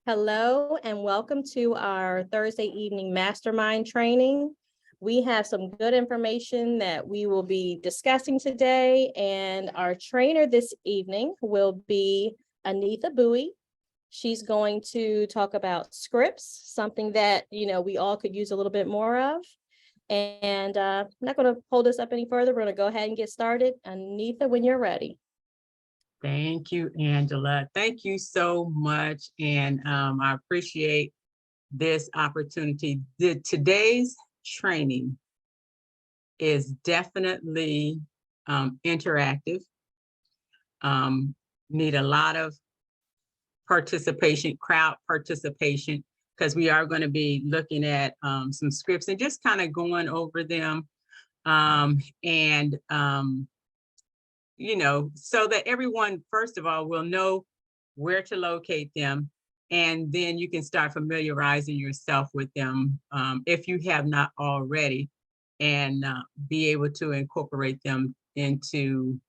Hello and welcome to our Thursday evening mastermind training. We have some good information that we will be discussing today, and our trainer this evening will be Anitha Bowie. She's going to talk about scripts, something that we all could use a little bit more of. And I'm not going to hold this up any further. We're going to go ahead and get started. Anitha, when you're ready. Thank you, Angela. Thank you so much. And I appreciate this opportunity. Today's training is definitely interactive. Need a lot of participation, crowd participation, because we are going to be looking at some scripts and just kind of going over them. So that everyone, first of all, will know where to locate them. And then you can start familiarizing yourself with them if you have not already, and be able to incorporate them into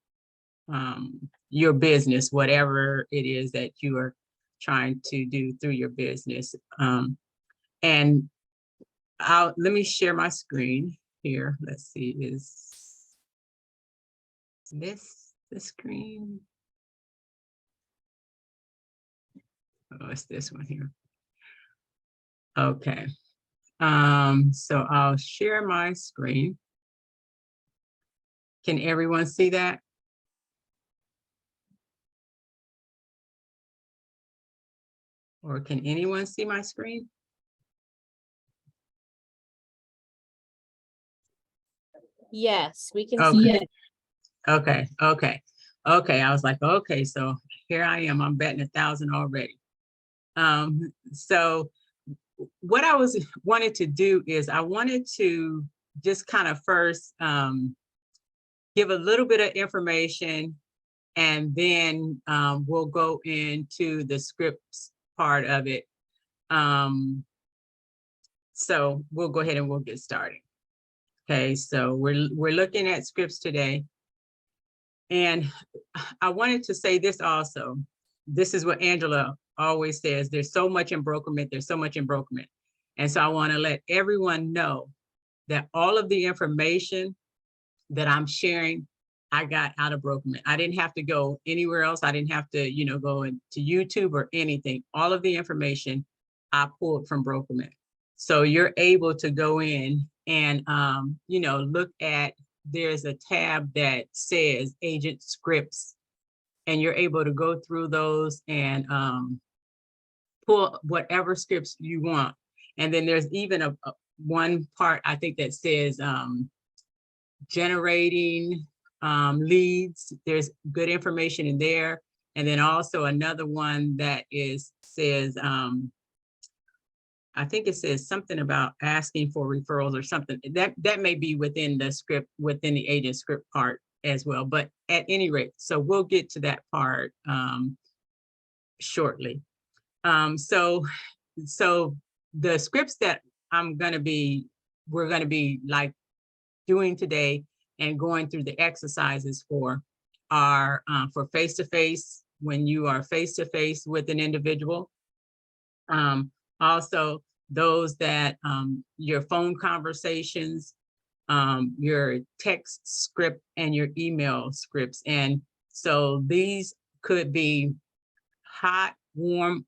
your business, whatever it is that you are trying to do through your business. And let me share my screen here. Let's see, is this the screen? Oh, it's this one here. Okay. So I'll share my screen. Can everyone see that? Or can anyone see my screen? Yes, we can see it. Okay. I was like, okay, so here I am. I'm betting 1,000 already. So what I wanted to do is I wanted to just kind of first give a little bit of information, and then we'll go into the scripts part of it. So we'll go ahead and we'll get started. Okay, so we're looking at scripts today. And I wanted to say this also. This is what Angela always says, there's so much in Brokermint, there's so much in Brokermint. And so I want to let everyone know that all of the information that I'm sharing, I got out of Brokermint. I didn't have to go anywhere else. I didn't have to, go into YouTube or anything. All of the information I pulled from Brokermint. So you're able to go in and, look at, there's a tab that says agent scripts, and you're able to go through those and pull whatever scripts you want. And then there's even a one part, I think, that says generating leads. There's good information in there. And then also another one that says, I think it says something about asking for referrals or something. That may be within the script, within the agent script part as well. But at any rate, so we'll get to that part shortly. So the scripts that we're going to be like doing today and going through the exercises for are for face-to-face, when you are face-to-face with an individual. Also, those that your phone conversations, your text script, and your email scripts. And so these could be hot, warm,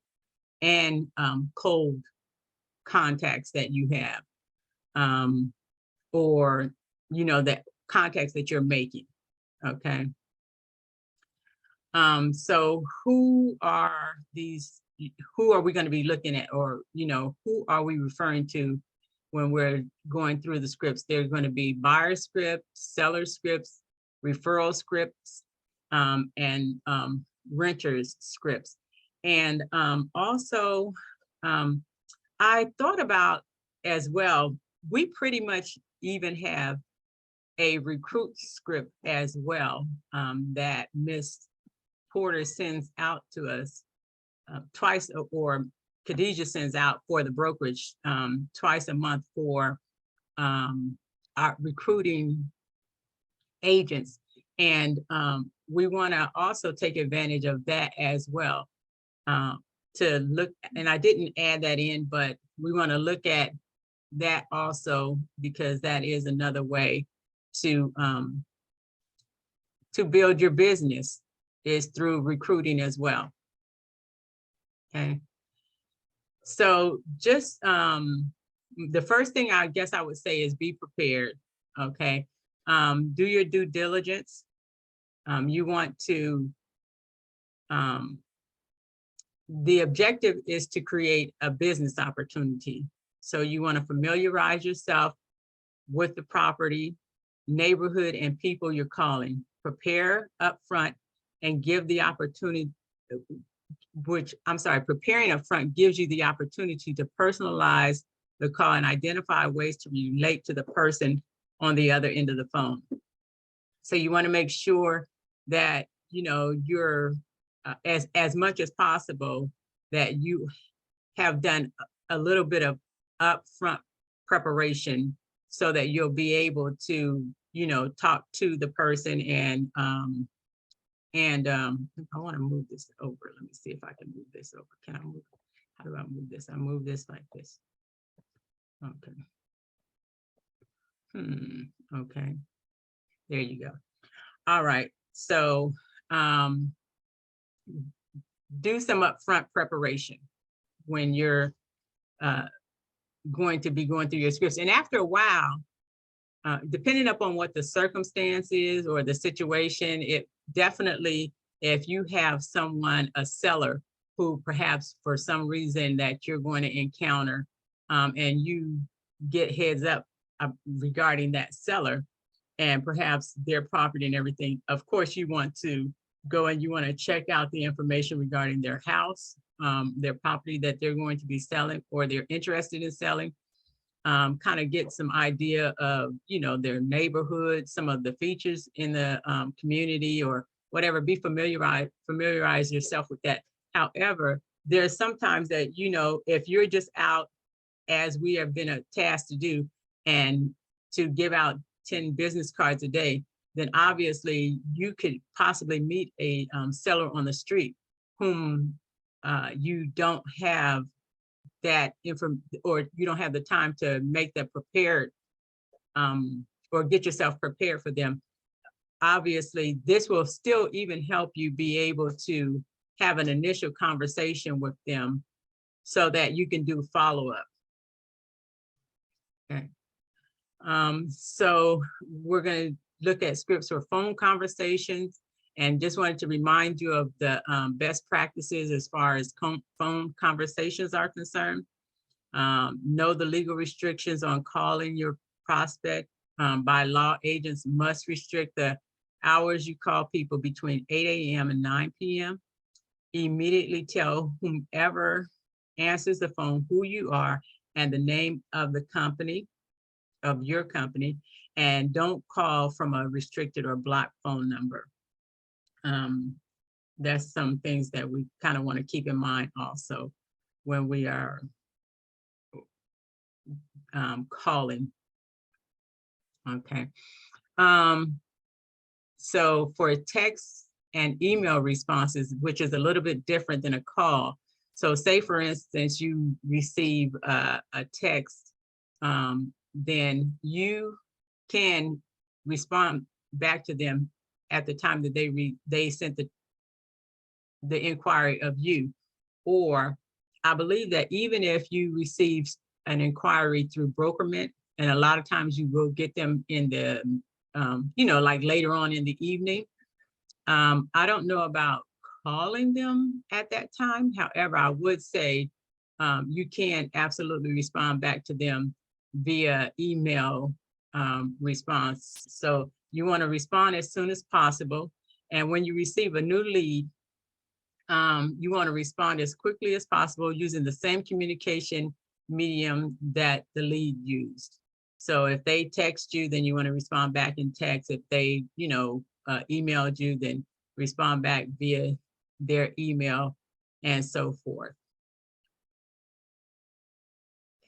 and cold contacts that you have, or that contacts that you're making. Okay. So who are we going to be looking at, or who are we referring to when we're going through the scripts? There's going to be buyer scripts, seller scripts, referral scripts, and renters scripts. And also, I thought about as well, we pretty much even have a recruit script as well, that Miss Porter sends out to us twice, or Khadijah sends out for the brokerage twice a month for our recruiting agents. And we want to also take advantage of that as well. to look, and I didn't add that in, but we want to look at that also, because that is another way to build your business, is through recruiting as well. Okay. So just the first thing I guess I would say is be prepared. Okay. Do your due diligence. You want to, the objective is to create a business opportunity. So you want to familiarize yourself with the property, neighborhood, and people you're calling. Prepare upfront and give the opportunity, preparing upfront gives you the opportunity to personalize the call and identify ways to relate to the person on the other end of the phone. So you want to make sure that, you know, you're as much as possible that you have done a little bit of upfront preparation, so that you'll be able to, you know, talk to the person. And I want to move this over. Let me see if I can move this over. Can I move? How do I move this? I move this like this. Okay. Okay. There you go. All right. So do some upfront preparation when you're going to be going through your scripts. And after a while, depending upon what the circumstance is or the situation, it definitely, if you have someone, a seller, who perhaps for some reason that you're going to encounter, and you get heads up regarding that seller and perhaps their property and everything, of course you want to go and you want to check out the information regarding their house, their property that they're going to be selling or they're interested in selling. Kind of get some idea of, you know, their neighborhood, some of the features in the community or whatever. Be familiarize yourself with that. However, there's sometimes that, you know, if you're just out, as we have been tasked to do, and to give out 10 business cards a day, then obviously you could possibly meet a seller on the street whom you don't have that or you don't have the time to make that prepared, or get yourself prepared for them. Obviously, this will still even help you be able to have an initial conversation with them so that you can do follow-up. Okay. So we're going to look at scripts for phone conversations, and just wanted to remind you of the best practices as far as phone conversations are concerned. Know the legal restrictions on calling your prospect. By law, agents must restrict the hours you call people between 8 a.m. and 9 p.m. Immediately tell whomever answers the phone who you are and the name of the company, of your company, and don't call from a restricted or blocked phone number. That's some things that we kind of want to keep in mind also when we are calling. Okay. So for text and email responses, which is a little bit different than a call. So say, for instance, you receive a text, then you can respond back to them at the time that they sent the inquiry of you. Or I believe that even if you receive an inquiry through Brokermint, and a lot of times you will get them in the, you know, like later on in the evening. I don't know about calling them at that time. However, I would say you can absolutely respond back to them via email response. So you want to respond as soon as possible. And when you receive a new lead, you want to respond as quickly as possible using the same communication medium that the lead used. So if they text you, then you want to respond back in text. If they, you know, emailed you, then respond back via their email, and so forth.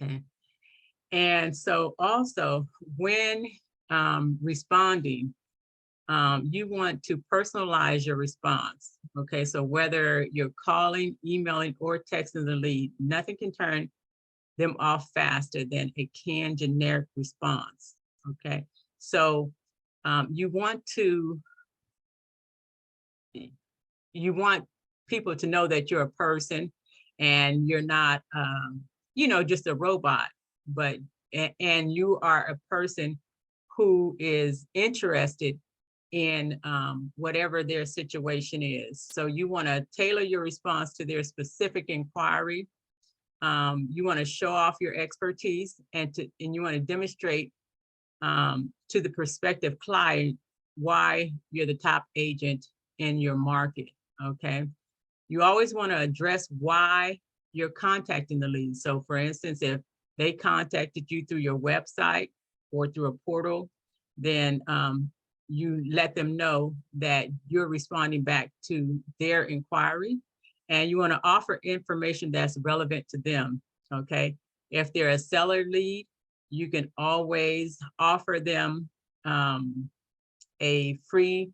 Okay. And so also when responding, you want to personalize your response. Okay, so whether you're calling, emailing, or texting the lead, nothing can turn them off faster than a canned generic response. Okay, so you want people to know that you're a person and you're not, just a robot, but and you are a person who is interested in whatever their situation is. So you want to tailor your response to their specific inquiry. You want to show off your expertise and you want to demonstrate to the prospective client why you're the top agent in your market. Okay. You always want to address why you're contacting the lead. So for instance, if they contacted you through your website or through a portal, then you let them know that you're responding back to their inquiry, and you want to offer information that's relevant to them. Okay. If they're a seller lead, you can always offer them a free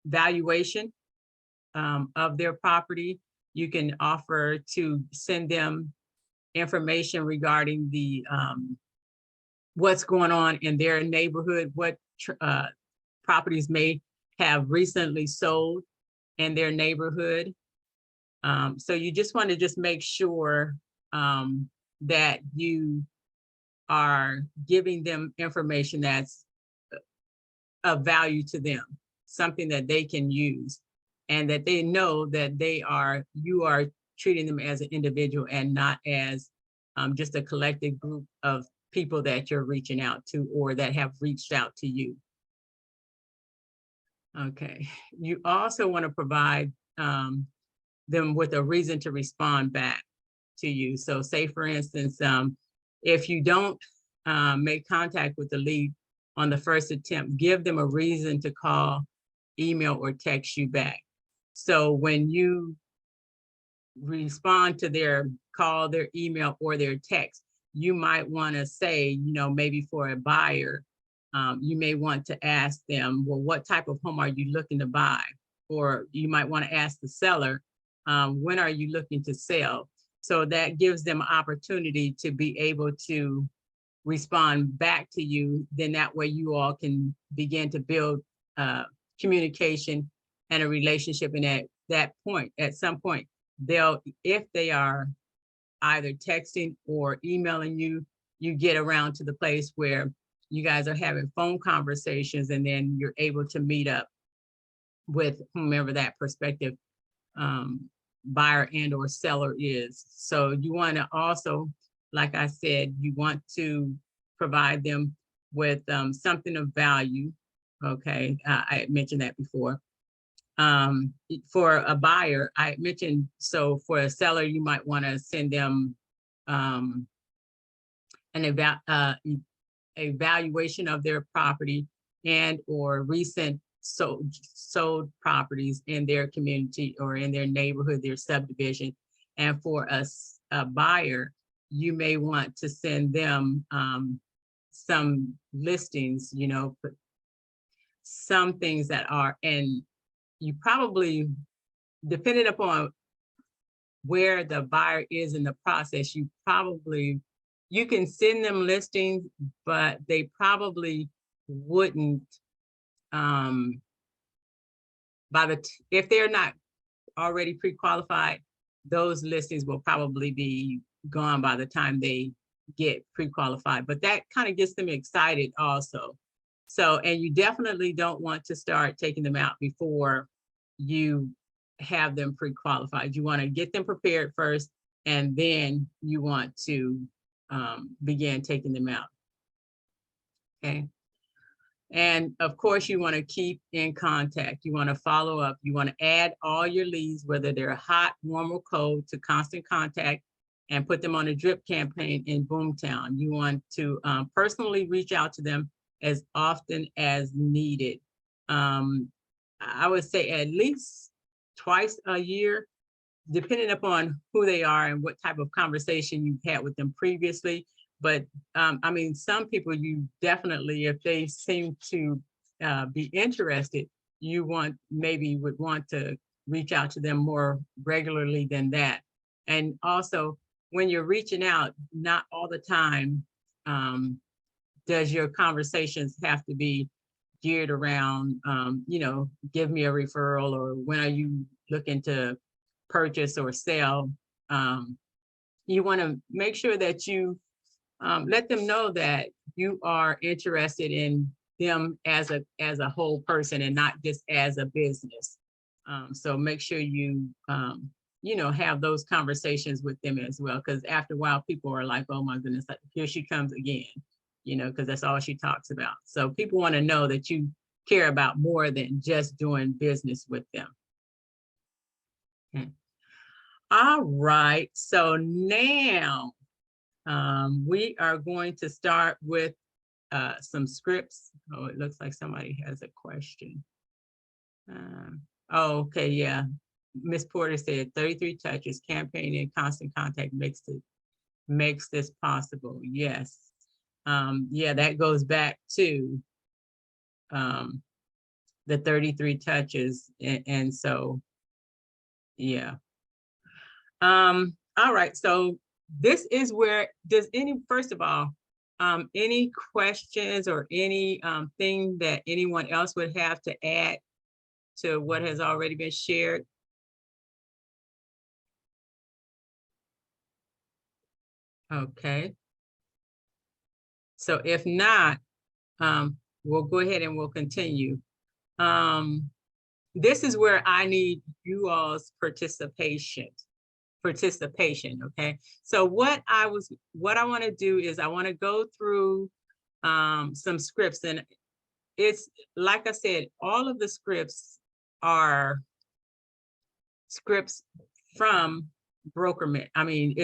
valuation of their property. You can offer to send them information regarding the what's going on in their neighborhood, what properties may have recently sold in their neighborhood. So you just want to just make sure that you are giving them information that's of value to them, something that they can use, and that they know that you are treating them as an individual and not as just a collective group of people that you're reaching out to or that have reached out to you. Okay, you also want to provide them with a reason to respond back to you. So say for instance, if you don't make contact with the lead on the first attempt, give them a reason to call, email, or text you back. So when you respond to their call, their email, or their text, you might want to say, maybe for a buyer, you may want to ask them, well, what type of home are you looking to buy? Or you might want to ask the seller, when are you looking to sell? So that gives them an opportunity to be able to respond back to you. Then that way you all can begin to build communication and a relationship. And at that point, at some point, if they are either texting or emailing you, you get around to the place where you guys are having phone conversations, and then you're able to meet up with whomever that prospective buyer and or seller is. So you want to also, like I said, you want to provide them with something of value. Okay, I mentioned that before. For a buyer, I mentioned, so for a seller, you might want to send them an evaluation of their property and or recent sold properties in their community or in their neighborhood, their subdivision. And for a buyer, you may want to send them some listings, some things that are, and you probably, depending upon where the buyer is in the process, you can send them listings, but they probably wouldn't, if they're not already pre-qualified, those listings will probably be gone by the time they get pre-qualified, but that kind of gets them excited also. So, and you definitely don't want to start taking them out before you have them pre-qualified. You want to get them prepared first, and then you want to begin taking them out. Okay. And of course, you want to keep in contact. You want to follow up. You want to add all your leads, whether they're hot, warm, or cold, to constant contact, and put them on a drip campaign in Boomtown. You want to personally reach out to them as often as needed. I would say at least twice a year, depending upon who they are and what type of conversation you've had with them previously. But I mean, some people, you definitely, if they seem to be interested, you maybe would want to reach out to them more regularly than that. And also, when you're reaching out, not all the time does your conversations have to be geared around, give me a referral, or when are you looking to purchase or sell. You want to make sure that you let them know that you are interested in them as a whole person and not just as a business. So make sure you have those conversations with them as well, because after a while people are like, oh my goodness, here she comes again, because that's all she talks about. So people want to know that you care about more than just doing business with them. Okay. All right, so now we are going to start with some scripts. Oh, it looks like somebody has a question. Oh, okay, yeah. Miss Porter said 33 touches, campaigning, and constant contact makes this possible. Yes. Yeah, that goes back to the 33 touches. And so, yeah. All right, so this is where, first of all, any questions or any thing that anyone else would have to add to what has already been shared? Okay. So if not, we'll go ahead and we'll continue. This is where I need you all's participation. Okay. So what I want to do is I want to go through some scripts, and it's like I said, all of the scripts are scripts from Brokermint. I mean,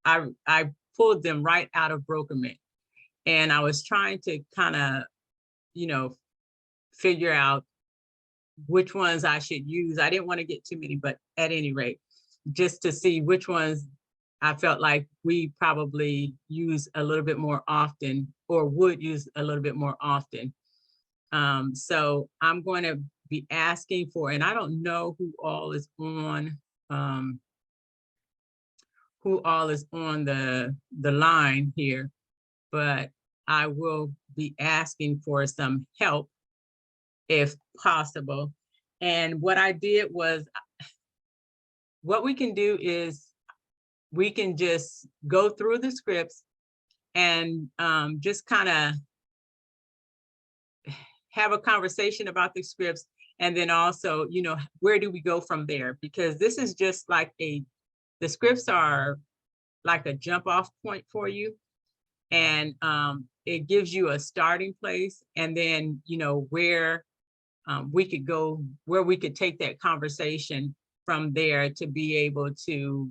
I pulled them right out of Brokermint, and I was trying to kind of, figure out which ones I should use. I didn't want to get too many, but at any rate, just to see which ones I felt like we probably use a little bit more often, or would use a little bit more often. So I'm going to be asking for, and I don't know who all is on the line here, but I will be asking for some help if possible. And what I did was, what we can do is we can just go through the scripts and just kind of have a conversation about the scripts. And then also, where do we go from there? Because this is just like the scripts are like a jump off point for you. And it gives you a starting place. And then, where we could go, where we could take that conversation from there to be able to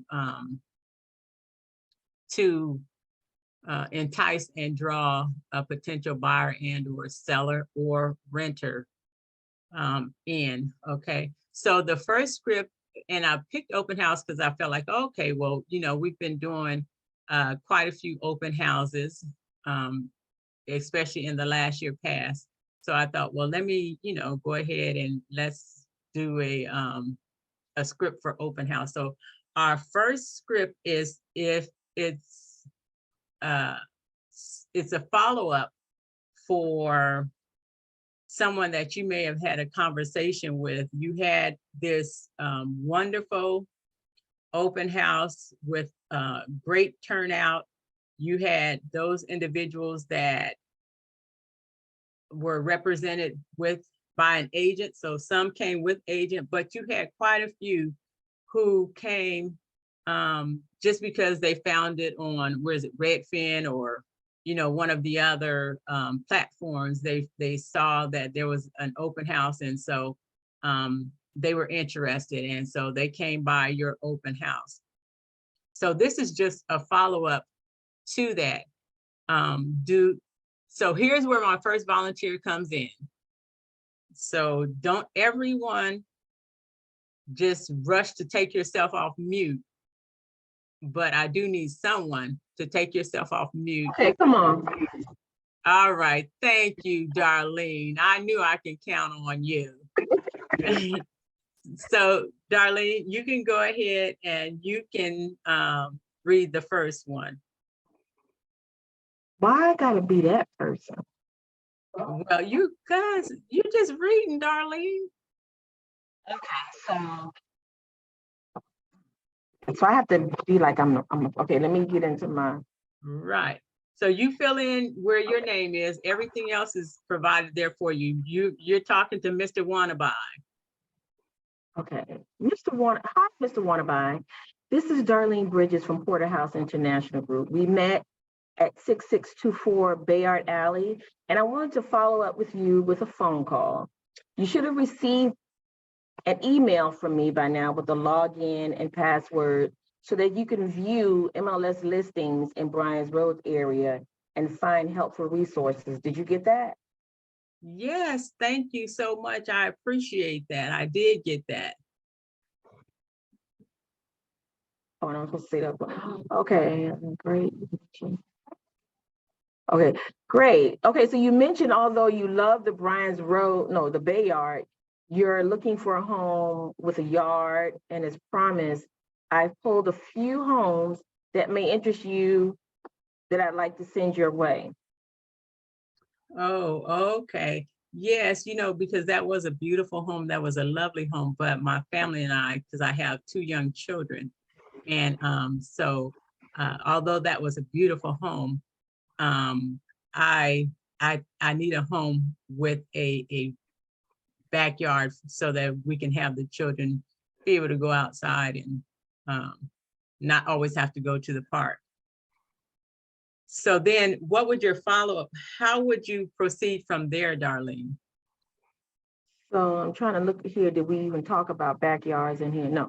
entice and draw a potential buyer and or seller or renter in. Okay, so the first script, and I picked open house because I felt like, okay, well, we've been doing quite a few open houses, especially in the last year past. So I thought, well, let me, go ahead and let's do a script for open house. So our first script is, if it's a follow-up for someone that you may have had a conversation with. You had this wonderful open house with great turnout. You had those individuals that were represented by an agent. So some came with agent, but you had quite a few who came just because they found it on, Redfin or, one of the other platforms. They saw that there was an open house, and so they were interested, and so they came by your open house. So this is just a follow-up to that. So here's where my first volunteer comes in. So don't everyone just rush to take yourself off mute, but I do need someone to take yourself off mute. Okay, come on. All right. Thank you, Darlene. I knew I could count on you. So, Darlene, you can go ahead and you can read the first one. Why I gotta be that person? Well, you guys, you're just reading, Darlene. Okay, so I have to be like I'm okay. Let me get into my. Right. So you fill in where your name is. Everything else is provided there for you. You're talking to Mr. Wannabe. Okay, Hi, Mr. Wannabe. This is Darlene Bridges from Porterhouse International Group. We met at 6624 Bayard Alley, and I wanted to follow up with you with a phone call. You should have received an email from me by now with the login and password so that you can view MLS listings in Bryan's Road area and find helpful resources. Did you get that? Yes, thank you so much. I appreciate that. I did get that. Oh, and I was supposed to say that. Okay, great. Okay, great. Okay, so you mentioned although you love the the Bayard, you're looking for a home with a yard, and as promised, I've pulled a few homes that may interest you that I'd like to send your way. Oh, okay. Yes, because that was a beautiful home. That was a lovely home. But my family and I, because I have 2 young children, and so although that was a beautiful home, I need a home with a backyard so that we can have the children be able to go outside and not always have to go to the park. So then what would your follow-up? How would you proceed from there, Darlene? So I'm trying to look here. Did we even talk about backyards in here? No.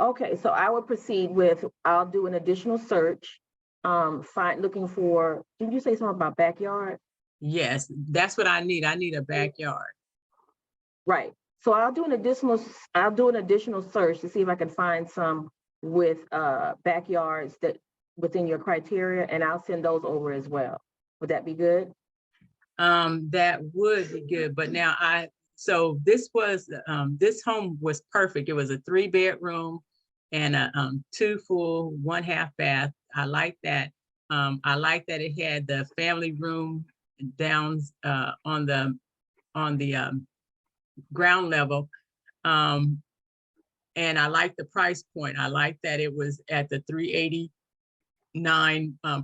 Okay, so I would proceed with, I'll do an additional search, looking for, did you say something about backyard? Yes, that's what I need. I need a backyard. Right. So I'll do an additional search to see if I can find some with backyards that within your criteria, and I'll send those over as well. Would that be good? That would be good. But now so this home was perfect. It was a 3-bedroom and a 2 full, 1 half bath. I like that. I like that it had the family room down on the ground level. And I like the price point. I like that it was at the $389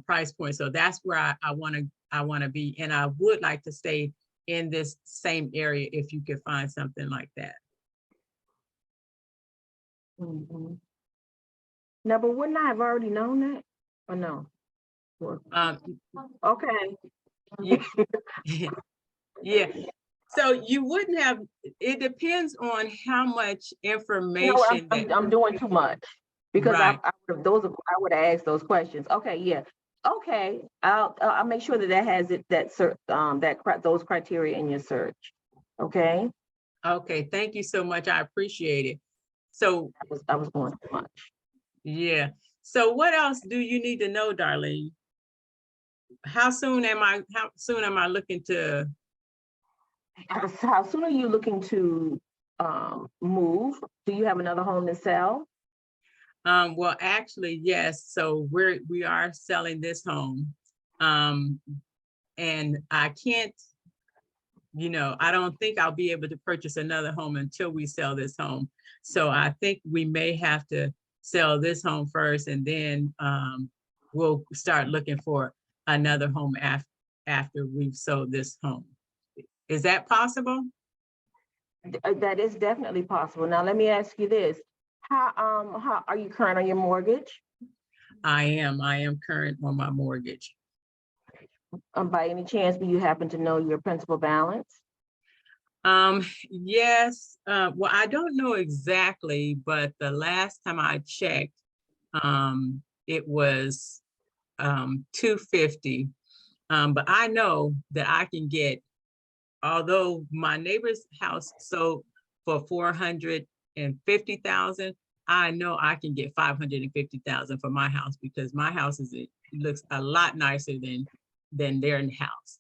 price point. So that's where I want to be. And I would like to stay in this same area if you could find something like that. Mm-hmm. No, but wouldn't I have already known that? Or no? Okay. Yeah. Yeah. So you wouldn't have, it depends on how much information I'm doing too much because right. I would have asked those questions. Okay, yeah. Okay, I'll make sure that has it those criteria in your search. Okay. Okay, thank you so much. I appreciate it. So I was going too much. Yeah. So what else do you need to know, Darlene? How soon am I looking to? How soon are you looking to move? Do you have another home to sell? Well, actually, yes. So we are selling this home. And I can't, I don't think I'll be able to purchase another home until we sell this home. So I think we may have to sell this home first, and then we'll start looking for another home after we've sold this home. Is that possible? That is definitely possible. Now, let me ask you this. How are you current on your mortgage? I am current on my mortgage. By any chance, do you happen to know your principal balance? Yes. Well, I don't know exactly, but the last time I checked, it was $250. But I know that I can get, although my neighbor's house sold for $450,000, I know I can get $550,000 for my house, because my house it looks a lot nicer than their house.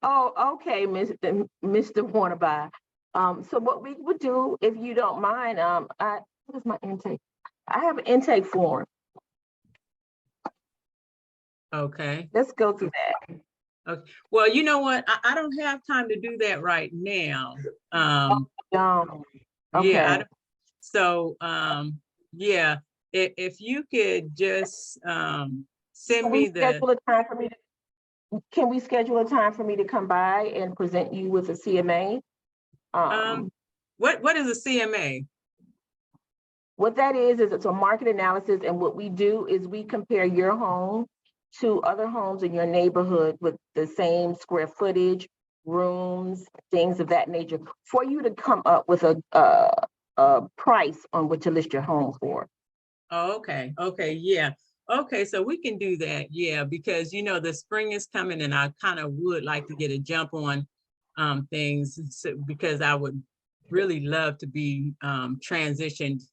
Oh, okay, Mr. Wannabe. So what we would do, if you don't mind, what is my intake? I have an intake form. Okay. Let's go through that. Okay. Well, you know what? I don't have time to do that right now. Um, Yeah, okay. so, yeah, if you could just, send Can me we the, schedule a time for me can we schedule a time for me to come by and present you with a CMA? um, what is a CMA? What that is it's a market analysis, and what we do is we compare your home to other homes in your neighborhood with the same square footage, rooms, things of that nature, for you to come up with a price on what to list your home for. Oh, okay, yeah. Okay, so we can do that, yeah, because you know, the spring is coming and I kind of would like to get a jump on things because I would really love to be transitioned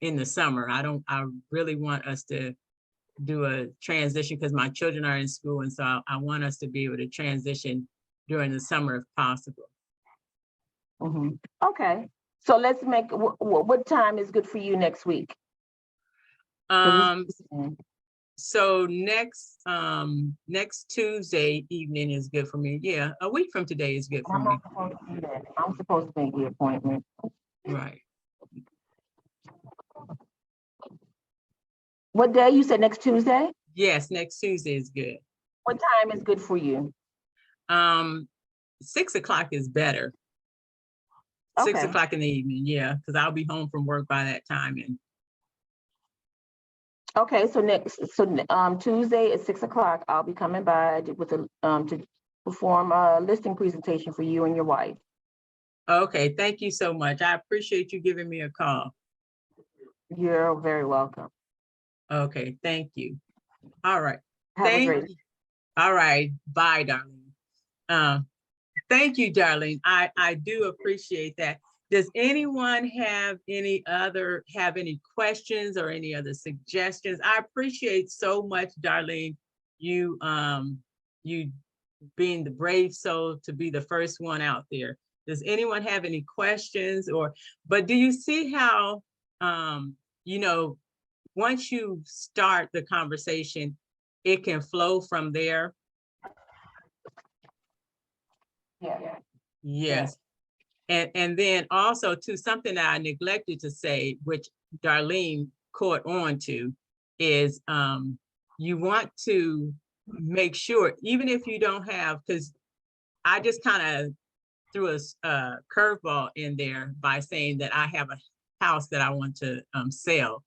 in the summer. I really want us to do a transition because my children are in school, and so I want us to be able to transition during the summer if possible. Mhm. Okay, so let's make, what time is good for you next week? 'Cause Um, so next Tuesday evening is good for me. Yeah, a week from today is good for I'm me. not supposed to do that. I'm supposed to make the appointment. Right. What day? You said next Tuesday? Yes, next Tuesday is good. What time is good for you? Um, 6 o'clock is better. 6 Okay, o'clock in the evening, yeah, because I'll be home from work by that time. And okay, Tuesday at 6 o'clock, I'll be coming by to perform a listing presentation for you and your wife. okay, thank you so much. I appreciate you giving me a call. You're very welcome. Okay, thank you. All right. Have a great. All right. Bye, darling. Thank you, darling. I do appreciate that. Does anyone have any questions or any other suggestions? I appreciate so much, Darlene, you being the brave soul to be the first one out there. Does anyone have any questions but do you see how, you know, once you start the conversation, it can flow from there? Yeah. Yes. And then also too, something that I neglected to say, which Darlene caught on to, is you want to make sure, even if you don't have, because I just kind of threw a curveball in there by saying that I have a house that I want to sell.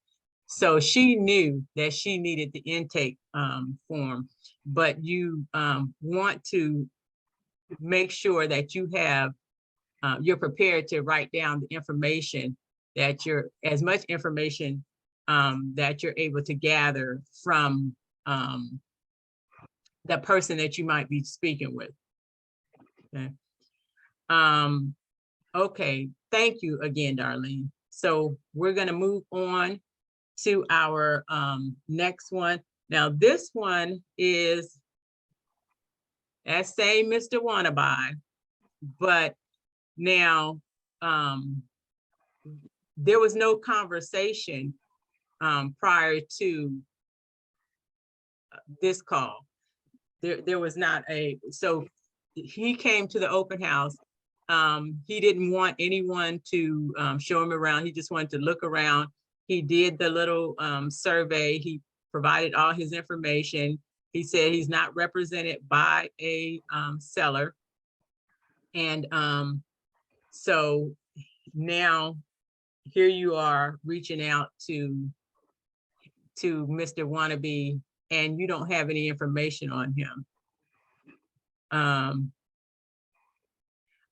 So she knew that she needed the intake form, but you want to make sure that you're prepared to write down the information as much information that you're able to gather from the person that you might be speaking with. Okay. Okay. Thank you again, Darlene. So we're going to move on to our next one. Now, this one is that same Mr. Wannabe, but now there was no conversation prior to this call. There was not so he came to the open house. He didn't want anyone to show him around. He just wanted to look around. He did the little survey. He provided all his information. He said he's not represented by a seller. And so now here you are reaching out to Mr. Wannabe, and you don't have any information on him.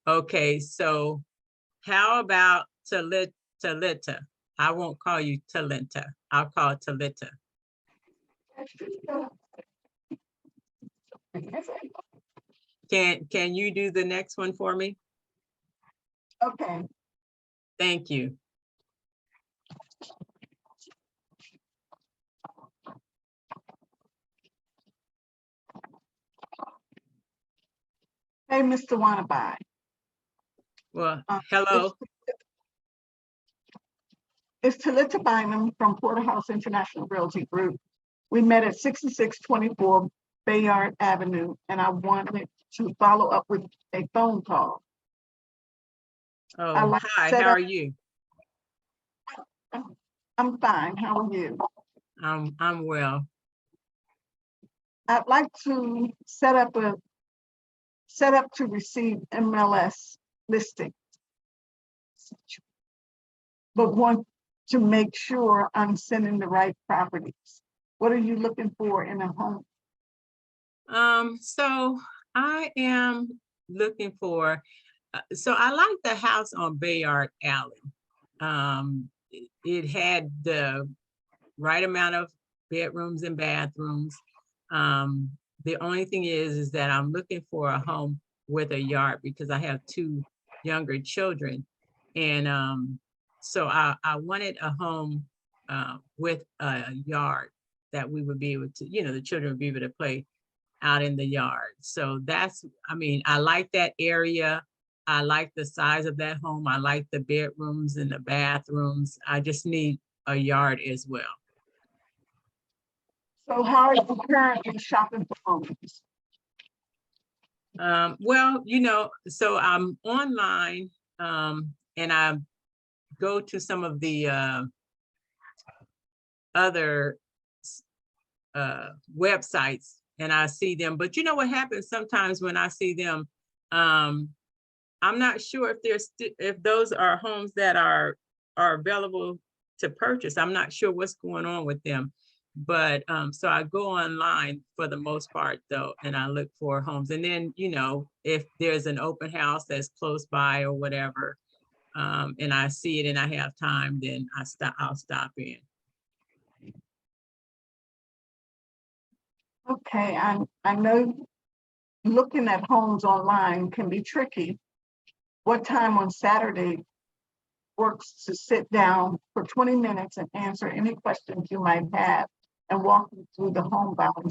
Okay, so how about Talita? I won't call you Talenta. I'll call it Talita. Can you do the next one for me? Okay. Thank you. Hey, Mr. Wannabe. Well, Uh, hello. It's Talita Bynum from Porterhouse International Realty Group. We met at 6624 Bayard Avenue, and I wanted to follow up with a phone call. I Oh, like to hi, set how up- are you? I'm fine. How are you? I'm well. I'd like to set up to receive MLS listing, but want to make sure I'm sending the right properties. What are you looking for in a home? So I am looking for, so I like the house on Bayard Alley. It had the right amount of bedrooms and bathrooms. The only thing is that I'm looking for a home with a yard because I have two younger children. And so I wanted a home with a yard that we would be able to, the children would be able to play out in the yard. So that's, I mean, I like that area. I like the size of that home. I like the bedrooms and the bathrooms. I just need a yard as well. So how are you currently shopping for homes? Well, so I'm online and I go to some of the other websites and I see them, but you know what happens sometimes when I see them, I'm not sure if those are homes that are available to purchase. I'm not sure what's going on with them. But so I go online for the most part though, and I look for homes. And then, if there's an open house that's close by or whatever, and I see it and I have time, then I'll stop in. Okay, I know looking at homes online can be tricky. What time on Saturday works to sit down for 20 minutes and answer any questions you might have and walk you through the home buying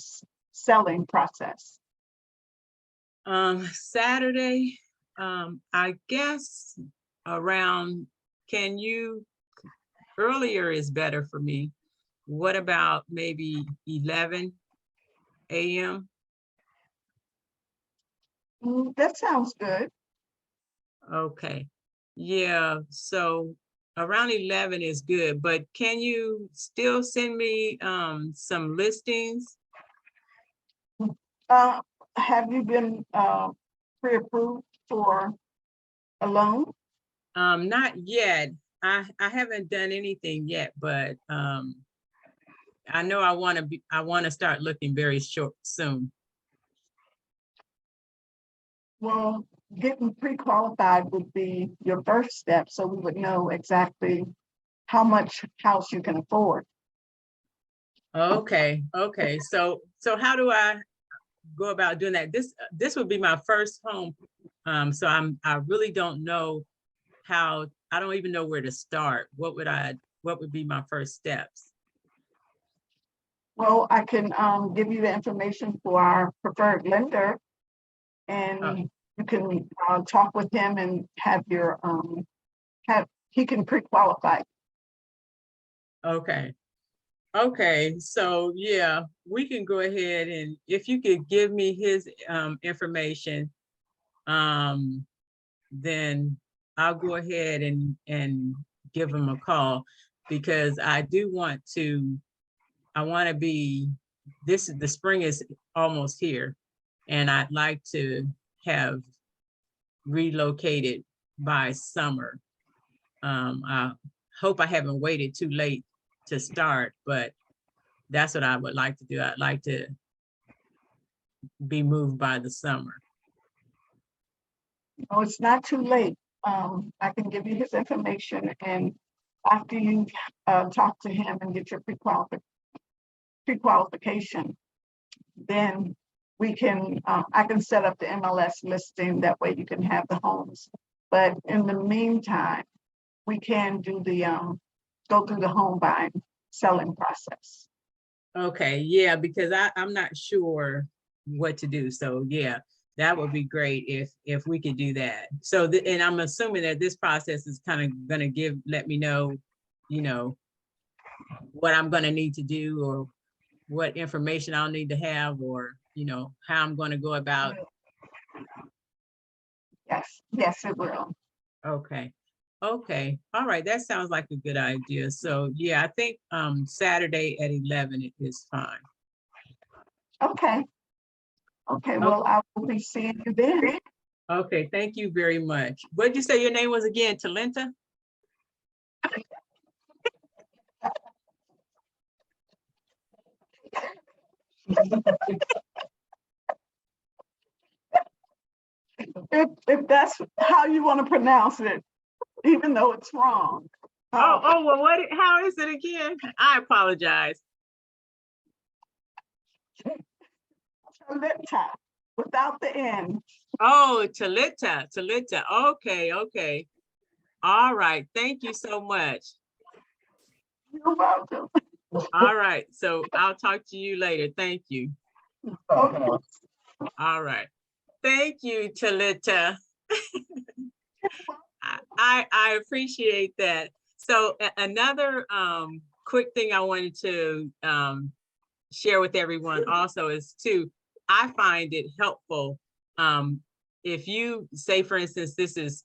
selling process? Saturday, I guess around, earlier is better for me. What about maybe 11 a.m.? That sounds good. Okay. Yeah, so around 11 is good, but can you still send me some listings? Have you been pre-approved for a loan? Not yet. I haven't done anything yet, but I know I want to start looking very soon. Well, getting pre-qualified would be your first step, so we would know exactly how much house you can afford. Okay. So how do I go about doing that? This would be my first home. So I really don't know how. I don't even know where to start. What would be my first steps? Well, I can give you the information for our preferred lender, and you can talk with him and have he can pre-qualify. Okay, so yeah, we can go ahead, and if you could give me his information, then I'll go ahead and give him a call, because I want to be, the spring is almost here, and I'd like to have relocated by summer. I hope I haven't waited too late to start, but that's what I would like to do. I'd like to be moved by the summer. Oh, it's not too late. I can give you his information, and after you talk to him and get your pre-qualification, then we can, I can set up the MLS listing. That way you can have the homes. But in the meantime, we can do go through the home buying selling process. Okay, yeah, because I'm not sure what to do. So yeah, That would be great if we could do that. So, and I'm assuming that this process is kind of gonna let me know, you know, what I'm gonna need to do, or what information I'll need to have, or, you know, how I'm gonna go about. Yes, yes, it will. Okay. Okay. All right. That sounds like a good idea. So yeah, I think Saturday at 11 is fine. Okay. Okay, well, I will be seeing you then. Okay. Thank you very much. What did you say your name was again? Talenta? If that's how you want to pronounce it, even though it's wrong. Oh, well, how is it again? I apologize. Talita, without the N. Oh, Talita. Okay. Okay. All right. Thank you so much. You're welcome. All right. So I'll talk to you later. Thank you. Okay. All right. Thank you, Talita. I appreciate that. So another quick thing I wanted to share with everyone also is I find it helpful if you say, for instance, this is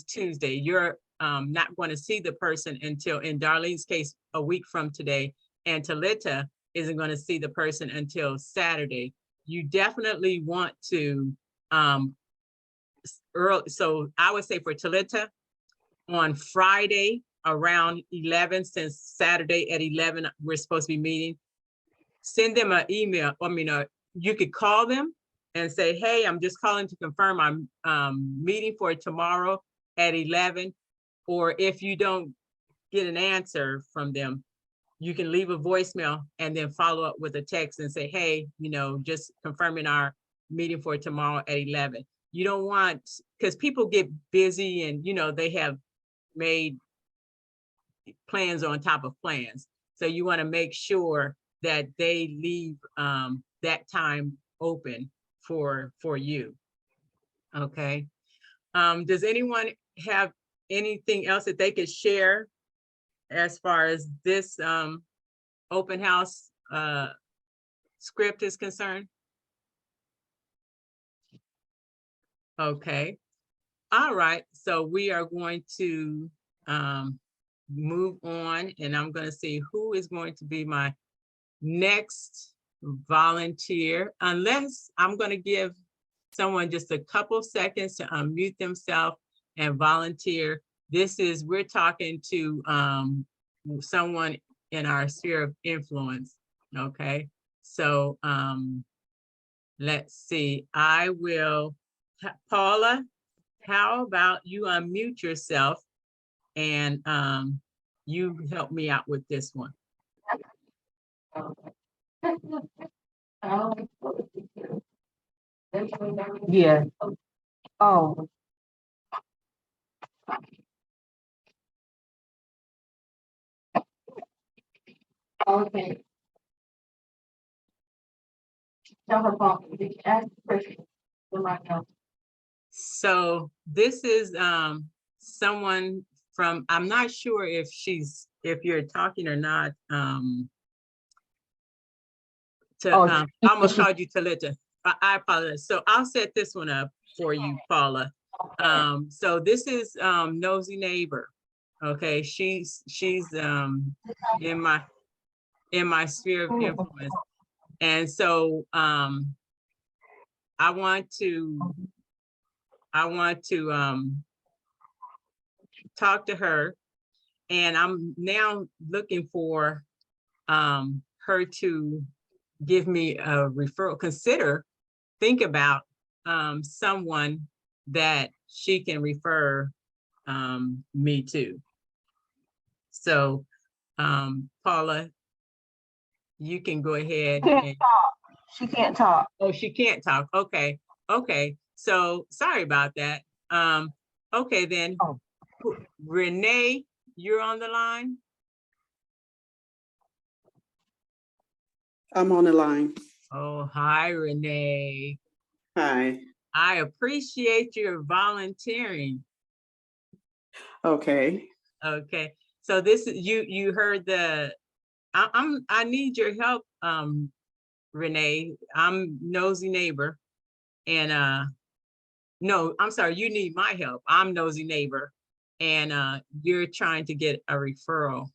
Tuesday, you're not going to see the person until, in Darlene's case, a week from today, and Talita isn't going to see the person until Saturday. You definitely want to so I would say for Talita, on Friday around 11, since Saturday at 11 we're supposed to be meeting, send them an email. I mean, you could call them and say, hey, I'm just calling to confirm I'm meeting for tomorrow at 11. Or if you don't get an answer from them, you can leave a voicemail and then follow up with a text and say, hey, you know, just confirming our meeting for tomorrow at 11. You don't want, because people get busy and, you know, they have made plans on top of plans. So you want to make sure that they leave that time open for you. Okay. Does anyone have anything else that they could share as far as this open house script is concerned? Okay. All right. So we are going to move on, and I'm going to see who is going to be my next volunteer, unless I'm going to give someone just a couple seconds to unmute themselves and volunteer. We're talking to someone in our sphere of influence. Okay. So let's see. I will, Paula, how about you unmute yourself and you help me out with this one. Yeah. Oh. Okay. So this is someone from, I'm not sure if you're talking or not. I almost called you Talita. I apologize. So I'll set this one up for you, Paula. So this is Nosy Neighbor. Okay, she's in my sphere of influence. And so I want to talk to her, and I'm now looking for her to give me a referral. Think about someone that she can refer me to. So Paula, you can go ahead. She can't talk. Oh, she can't talk. Okay. Okay. So sorry about that. Okay, then. Oh. Renee, you're on the line. I'm on the line. Oh, hi, Renee. Hi. I appreciate your volunteering. Okay. Okay, so this is you heard I need your help, Renee. I'm nosy neighbor, and no, I'm sorry, you need my help. I'm nosy neighbor, and you're trying to get a referral,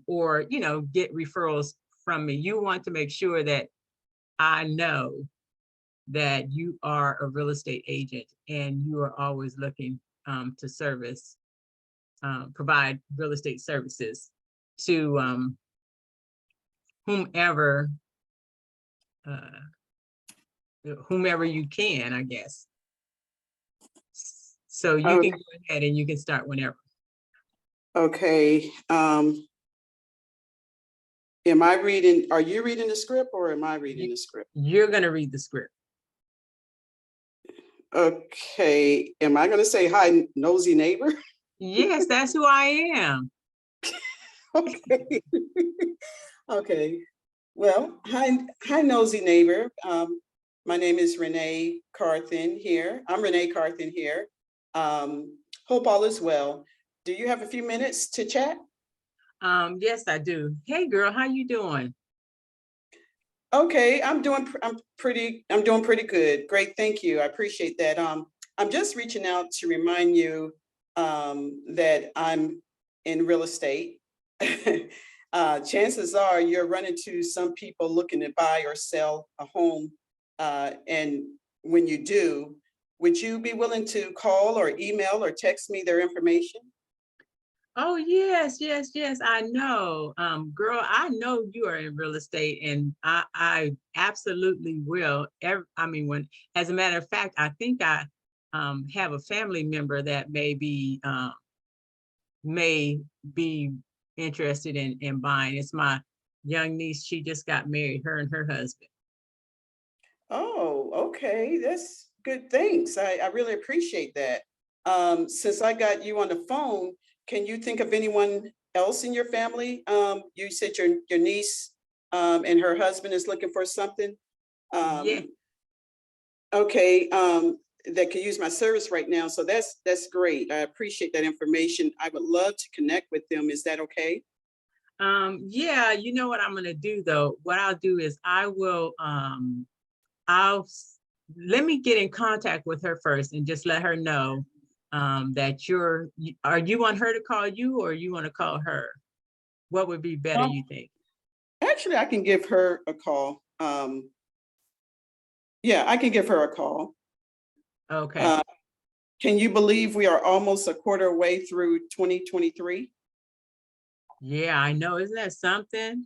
or get referrals from me. You want to make sure that I know that you are a real estate agent and you are always looking to provide real estate services to whomever uh, whomever you can, I guess. So you can Okay. go ahead and you can start whenever. Okay. Are you reading the script or am I reading the script? You're going to read the script. Okay. Am I going to say hi, nosy neighbor? Yes, that's who I am. Okay. Okay. Well, hi, nosy neighbor. My name is Renee Carthen here. I'm Renee Carthen here. Hope all is well. Do you have a few minutes to chat? Yes, I do. Hey girl, how you doing? Okay, I'm doing pretty good. Great, thank you. I appreciate that. I'm just reaching out to remind you that I'm in real estate. Chances are you're running to some people looking to buy or sell a home. And when you do, would you be willing to call or email or text me their information? Oh, yes, yes, yes, I know. Girl, I know you are in real estate and I absolutely will. As a matter of fact, I think I have a family member that may be interested in buying. It's my young niece. She just got married, her and her husband. Oh, okay. That's good. Thanks. I really appreciate that. Since I got you on the phone, can you think of anyone else in your family? You said your niece and her husband is looking for something. Yeah. Okay. That could use my service right now. So that's great. I appreciate that information. I would love to connect with them. Is that okay? Yeah, you know what I'm gonna do though? What I'll do is let me get in contact with her first and just let her know that are you want her to call you or you want to call her? What would be better, you think? Actually, I can give her a call. Yeah, I can give her a call. Okay. Can you believe we are almost a quarter way through 2023? Yeah, I know. Isn't that something?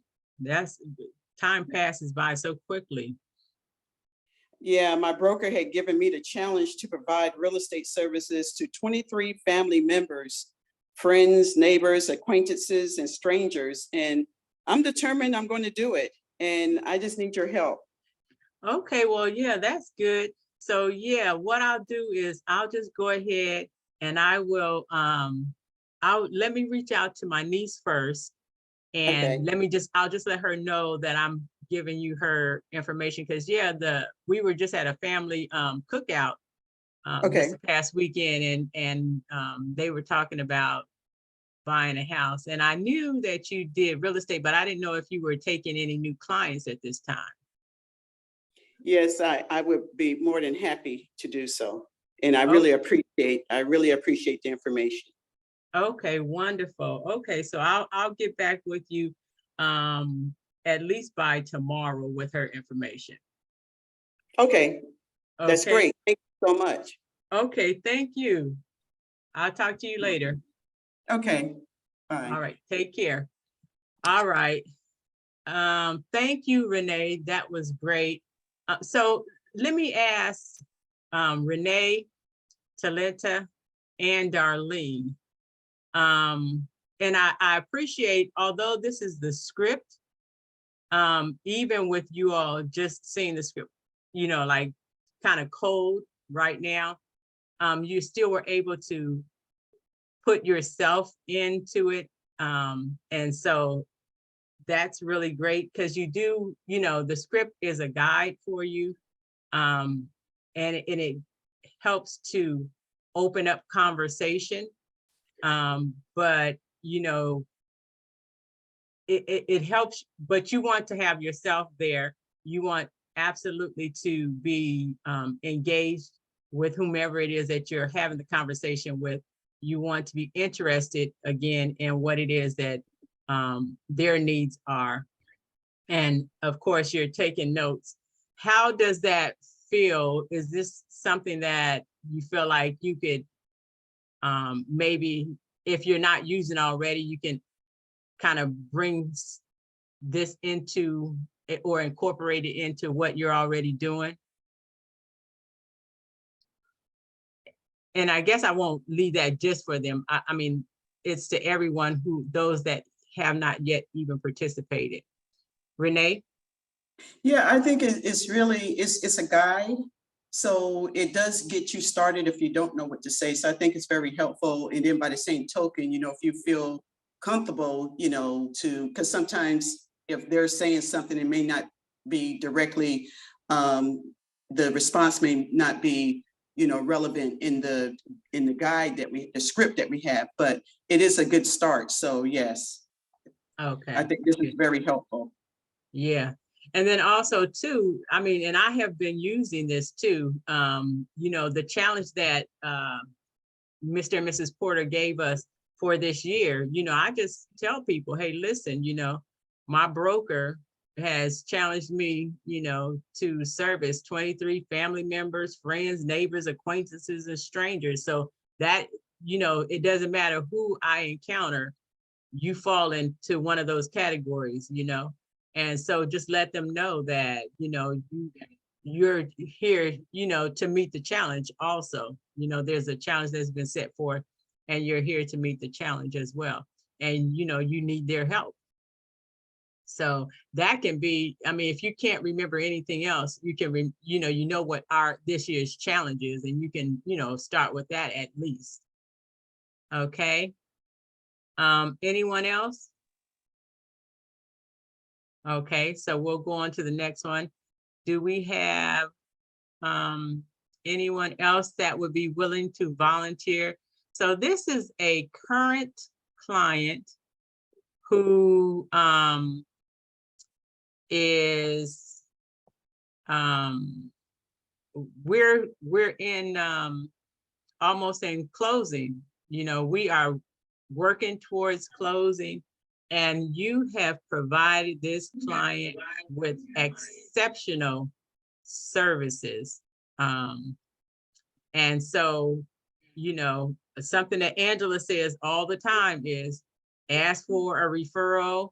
Time passes by so quickly. Yeah, my broker had given me the challenge to provide real estate services to 23 family members, friends, neighbors, acquaintances, and strangers. And I'm determined I'm going to do it. And I just need your help. Okay, well, yeah, that's good. So yeah, what I'll do is I'll just go ahead and let me reach out to my niece first and Okay. I'll just let her know that I'm giving you her information because yeah, we were just at a family cookout Okay. this past weekend and they were talking about buying a house and I knew that you did real estate, but I didn't know if you were taking any new clients at this time. Yes, I would be more than happy to do so. And I Oh, really appreciate the information. okay, wonderful. Okay, so I'll get back with you at least by tomorrow with her information. Okay, that's Okay. great. Thank you so much. Okay, thank you. I'll talk to you later. Okay, bye. All right, take care. All right. Thank you, Renee. That was great. So let me ask Renee, Talenta, and Darlene. And I appreciate, although this is the script, even with you all just seeing the script, like kind of cold right now, you still were able to put yourself into it. And so that's really great because you do, the script is a guide for you. and it helps to open up conversation. But you know, it helps, but you want to have yourself there. You want absolutely to be engaged with whomever it is that you're having the conversation with. You want to be interested again in what it is that their needs are. And of course, you're taking notes. How does that feel? Is this something that you feel like you could maybe, if you're not using already, you can kind of bring this into or incorporate it into what you're already doing? And I guess I won't leave that just for them. I mean, it's to everyone those that have not yet even participated. Renee? Yeah, I think it's really, it's a guide. So it does get you started if you don't know what to say. So I think it's very helpful. And then by the same token, if you feel comfortable, because sometimes if they're saying something, it may not be directly, the response may not be, relevant in the guide the script that we have, but it is a good start. So yes, Okay. I think this is very helpful. Yeah. And then also too, I mean, and I have been using this too, the challenge that Mr. and Mrs. Porter gave us for this year, I just tell people, hey, listen, my broker has challenged me, to service 23 family members, friends, neighbors, acquaintances, and strangers. So that, it doesn't matter who I encounter, you fall into one of those categories, And so just let them know that, you're here, to meet the challenge also. There's a challenge that's been set forth and you're here to meet the challenge as well. And, you need their help. So that can be, I mean, if you can't remember anything else, you can, what this year's challenge is, and you can, start with that at least. Okay. Anyone else? Okay, so we'll go on to the next one. Do we have anyone else that would be willing to volunteer? So this is a current client who is we're in almost in closing. We are working towards closing, and you have provided this client with exceptional services. And so, something that Angela says all the time is ask for a referral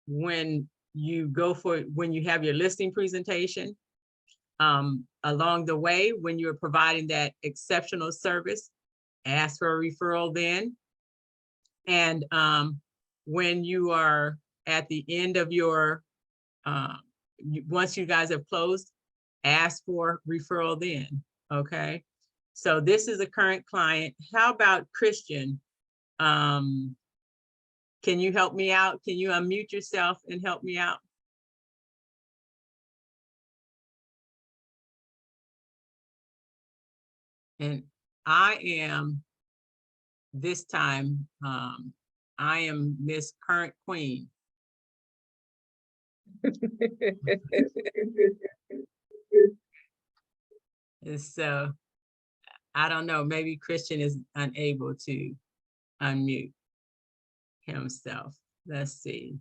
when you have your listing presentation. Along the way, when you're providing that exceptional service, ask for a referral then. And when you are at the end of your, once you guys have closed, ask for referral then, okay? So this is a current client. How about Christian? Can you help me out? Can you unmute yourself and help me out? And I am, this time, I am Miss Current Queen. And so, I don't know, maybe Christian is unable to unmute himself. Let's see.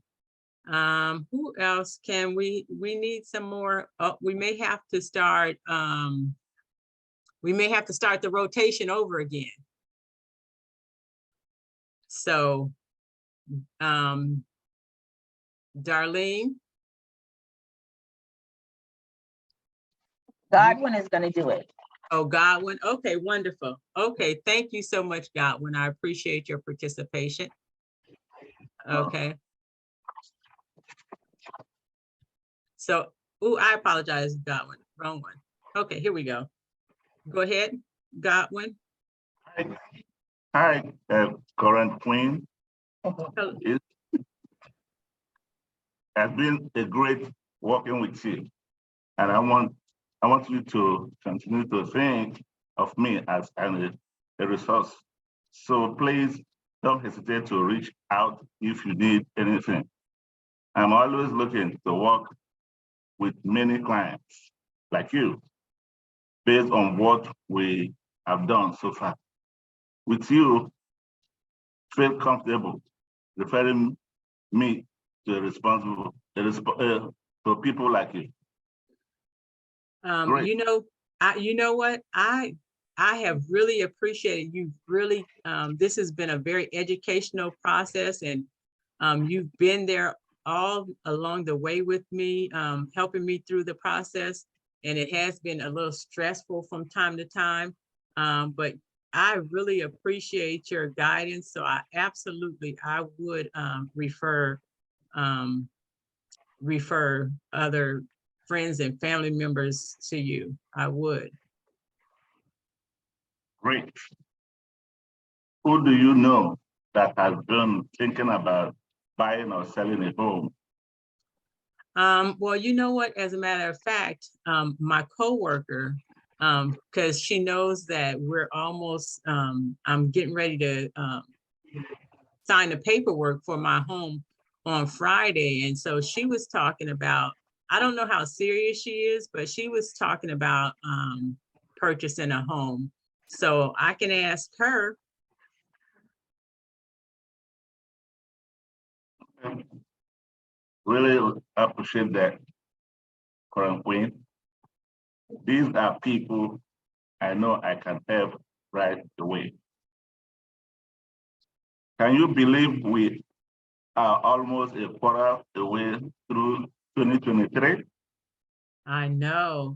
Who else can we need some more? Oh, we may have to start the rotation over again. So, Darlene. Godwin is going to do it. Oh, Godwin. Okay, wonderful. Okay, thank you so much, Godwin. I appreciate your participation. Okay. So, I apologize, Godwin. Wrong one. Okay, here we go. Go ahead, Godwin. Hi, current queen. It has been a great working with you, and I want I want you to continue to think of me as a resource. So please don't hesitate to reach out if you need anything. I'm always looking to work with many clients like you based on what we have done so far. With you, feel comfortable referring me to to people like you. Great. You know what? I have really appreciated you. Really, this has been a very educational process, and you've been there all along the way with me, helping me through the process. And it has been a little stressful from time to time, but I really appreciate your guidance. So I would refer other friends and family members to you. I would. Great. Who do you know that has been thinking about buying or selling a home? Well, you know what, as a matter of fact, my coworker, because she knows that we're almost, I'm getting ready to sign the paperwork for my home on Friday. And so she was talking about, I don't know how serious she is, but she was talking about purchasing a home. So I can ask her. Really appreciate that, current queen. These are people I know I can help right away. Can you believe we are almost a quarter away through 2023? I know.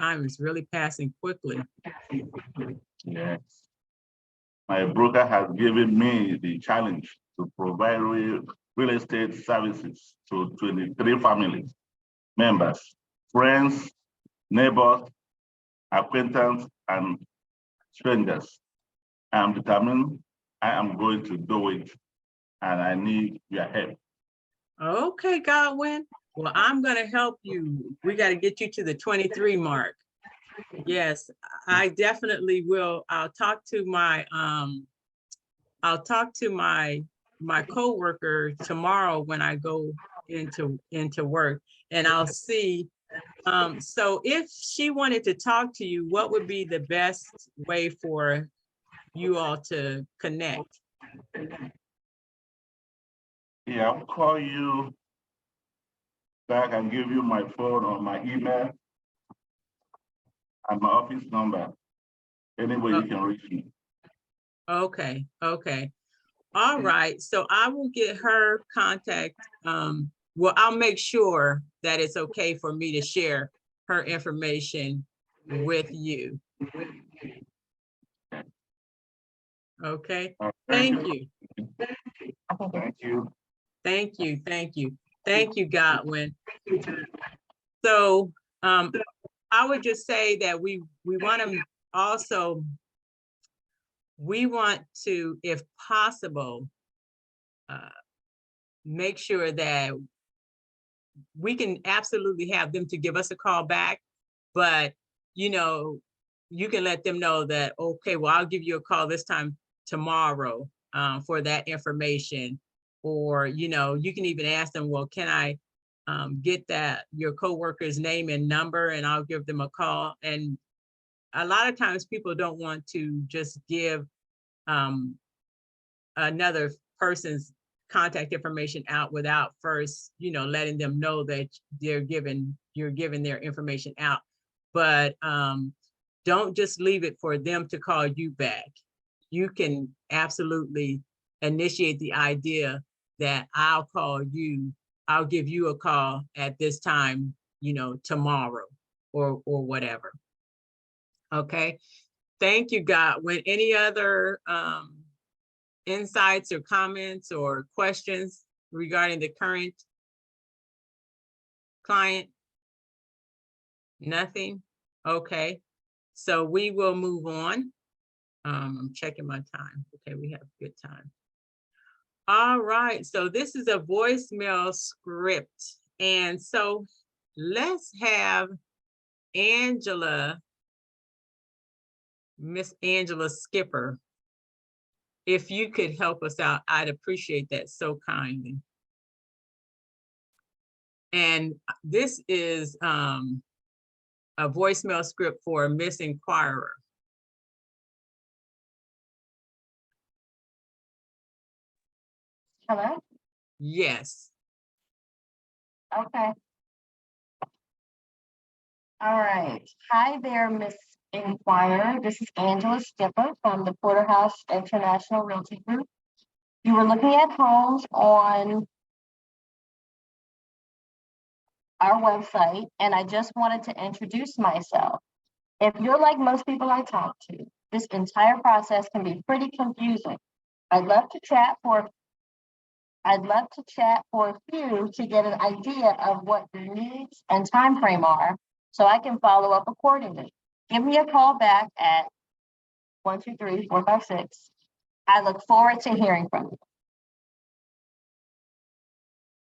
Time is really passing quickly. Yes. My broker has given me the challenge to provide real estate services to 23 families, members, friends, neighbors, acquaintances, and strangers. I'm determined I am going to do it, and I need your help. Okay, Godwin. Well, I'm gonna help you. We got to get you to the 23 mark. Yes, I definitely will. I'll talk to my coworker tomorrow when I go into work, and I'll see. So if she wanted to talk to you, what would be the best way for you all to connect? Yeah, I'll call you back and give you my phone or my email and my office number. Any way you can reach me. Okay. All right. So I will get her contact. Well, I'll make sure that it's okay for me to share her information with you. Okay. Thank you. Thank you. Thank you, Godwin. So I would just say that we want to also, if possible, make sure that we can absolutely have them to give us a call back, but you can let them know that, okay, well, I'll give you a call this time tomorrow for that information. Or, you can even ask them, well, can I get your coworker's name and number, and I'll give them a call. And a lot of times people don't want to just give another person's contact information out without first, letting them know that you're giving their information out. But don't just leave it for them to call you back. You can absolutely initiate the idea that I'll give you a call at this time, tomorrow or whatever. Okay. Thank you, Godwin. Any other insights or comments or questions regarding the current client? Nothing? Okay. So we will move on. I'm checking my time. Okay, we have good time. All right, so this is a voicemail script. And so let's have Angela, Miss Angela Skipper, if you could help us out, I'd appreciate that so kindly. And this is a voicemail script for Miss Inquirer. Hello? Yes. Okay. All right. Hi there, Miss Inquirer. This is Angela Skipper from the Porterhouse International Realty Group. You were looking at homes on our website, and I just wanted to introduce myself. If you're like most people I talk to, this entire process can be pretty confusing. I'd love to chat for a few to get an idea of what your needs and time frame are, so I can follow up accordingly. Give me a call back at 123-456. I look forward to hearing from you.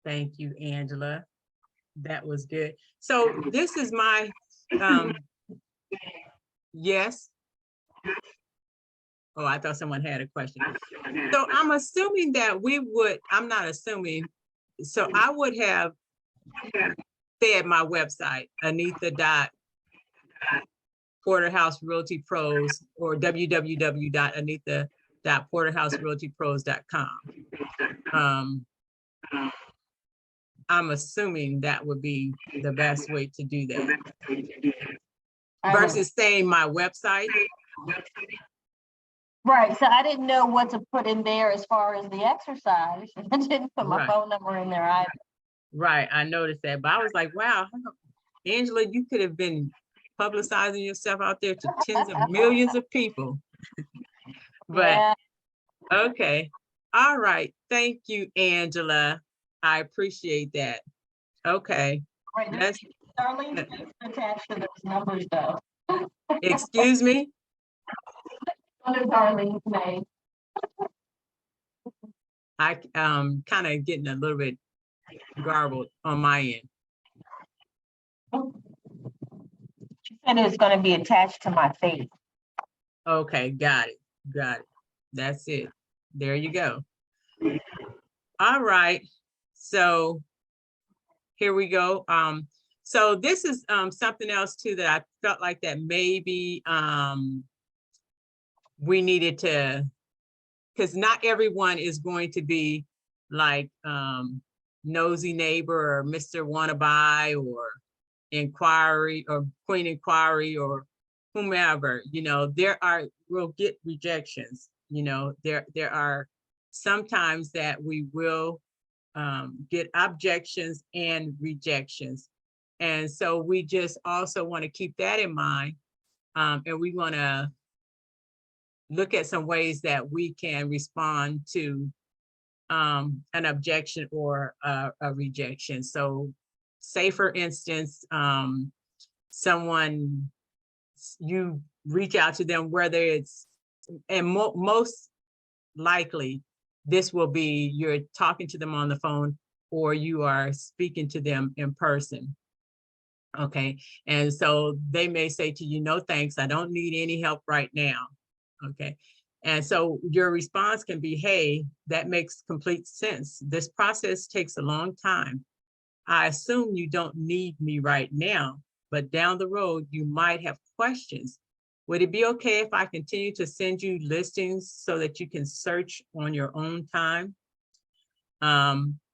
Thank you, Angela. That was good. So this is my, yes. Oh, I thought someone had a question. So I'm assuming that I'm not assuming, so I would have said my website, Anita.PorterhouseRealtyPros or www.Anita.PorterhouseRealtyPros.com. I'm assuming that would be the best way to do that versus saying my website. Right, so I didn't know what to put in there as far as the exercise. I didn't put my Right. phone number in there either. Right, I noticed that, but I was like, wow, Angela, you could have been publicizing yourself out there to tens of millions of people. But Yeah. okay, all right, thank you, Angela. I appreciate that. Okay, Right, let's, Darlene's attached to those numbers though. excuse me. Under Darlene's name. I kind of getting a little bit garbled on my end. She said it was going to be attached to my face. Okay, got it, got it. That's it. There you go. All right, so here we go. So this is something else too that I felt like that maybe we needed to, because not everyone is going to be like Nosy Neighbor or Mr. Wanna Buy or Inquiry or Queen Inquiry or whomever. You know, we'll get rejections. You know, there are sometimes that we will get objections and rejections. And so we just also want to keep that in mind. And we want to look at some ways that we can respond to an objection or a rejection. So say for instance, someone, you reach out to them, whether it's, and most likely this will be you're talking to them on the phone or you are speaking to them in person. Okay, and so they may say to you, no thanks, I don't need any help right now. Okay, and so your response can be, hey, that makes complete sense. This process takes a long time. I assume you don't need me right now, but down the road, you might have questions. Would it be okay if I continue to send you listings so that you can search on your own time?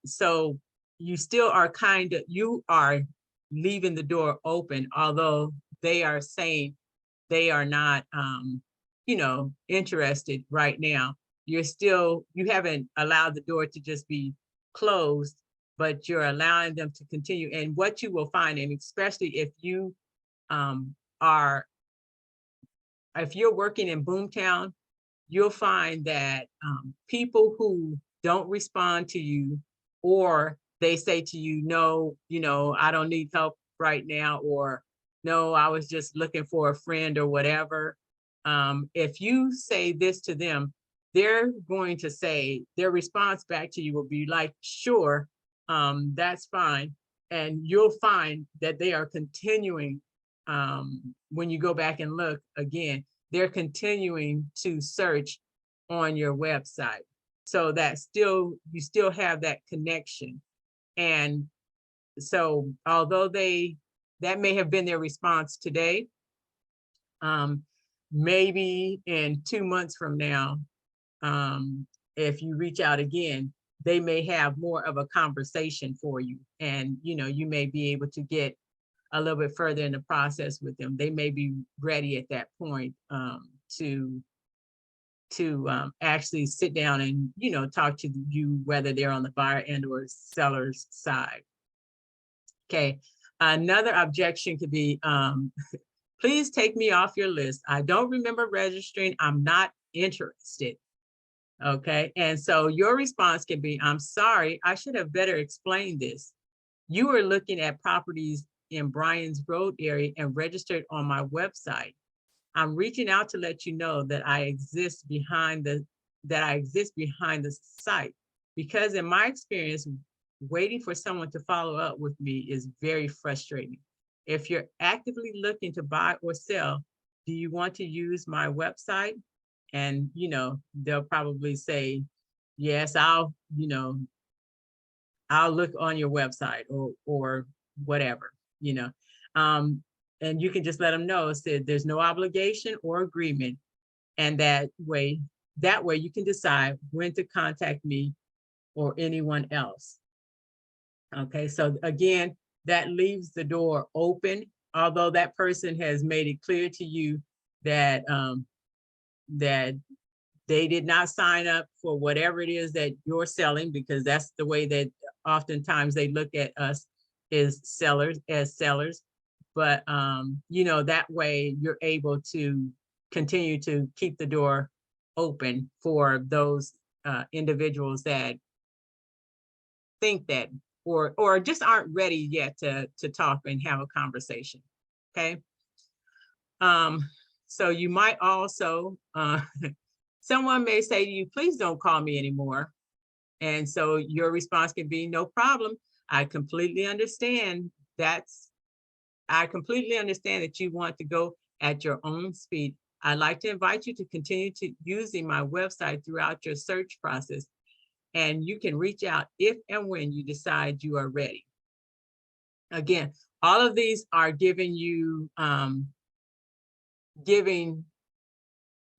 So you still are you are leaving the door open, although they are saying they are not, you know, interested right now. You haven't allowed the door to just be closed, but you're allowing them to continue. And what you will find, and especially if you if you're working in Boomtown, you'll find that people who don't respond to you, or they say to you, no, you know, I don't need help right now, or no, I was just looking for a friend or whatever. If you say this to them, they're going to say, their response back to you will be like, sure, that's fine. And you'll find that they are continuing when you go back and look again, they're continuing to search on your website. So that you still have that connection. And so although that may have been their response today, maybe in 2 months from now, if you reach out again, they may have more of a conversation for you. And, you may be able to get a little bit further in the process with them. They may be ready at that point to actually sit down and, talk to you, whether they're on the buyer and or seller's side. Okay. Another objection could be, please take me off your list. I don't remember registering. I'm not interested. Okay. And so your response can be, I'm sorry, I should have better explained this. You were looking at properties in Bryan's Road area and registered on my website. I'm reaching out to let you know that I exist behind the site, because in my experience, waiting for someone to follow up with me is very frustrating. If you're actively looking to buy or sell, do you want to use my website? And, they'll probably say, yes, I'll look on your website or whatever, and you can just let them know, said there's no obligation or agreement. And that way you can decide when to contact me or anyone else. Okay, so again, that leaves the door open, although that person has made it clear to you that that they did not sign up for whatever it is that you're selling, because that's the way that oftentimes they look at us as sellers. But that way you're able to continue to keep the door open for those individuals that think that or just aren't ready yet to talk and have a conversation. Okay. So you might also someone may say to you, please don't call me anymore. And so your response can be, no problem. I completely understand that you want to go at your own speed. I'd like to invite you to continue to using my website throughout your search process. And you can reach out if and when you decide you are ready. Again, all of these are giving you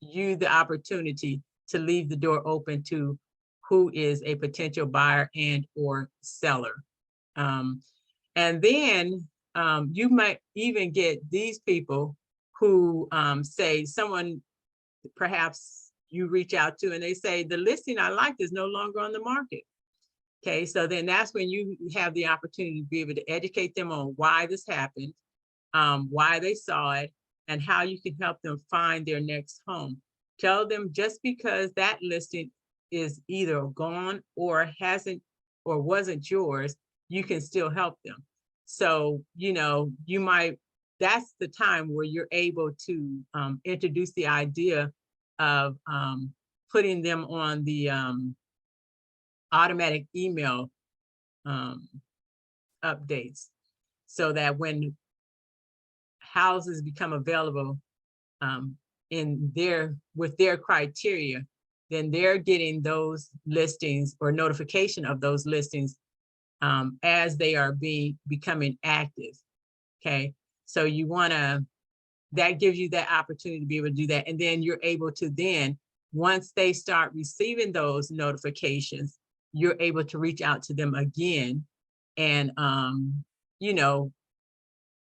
the opportunity to leave the door open to who is a potential buyer and or seller. And then you might even get these people who say someone perhaps you reach out to and they say, the listing I liked is no longer on the market. Okay, so then that's when you have the opportunity to be able to educate them on why this happened, why they saw it, and how you can help them find their next home. Tell them just because that listing is either gone or hasn't or wasn't yours, you can still help them. So, that's the time where you're able to introduce the idea of putting them on the automatic email updates, so that when houses become available with their criteria, then they're getting those listings or notification of those listings as they are becoming active. Okay, so that gives you that opportunity to be able to do that. And then you're able to then, once they start receiving those notifications, you're able to reach out to them again. And,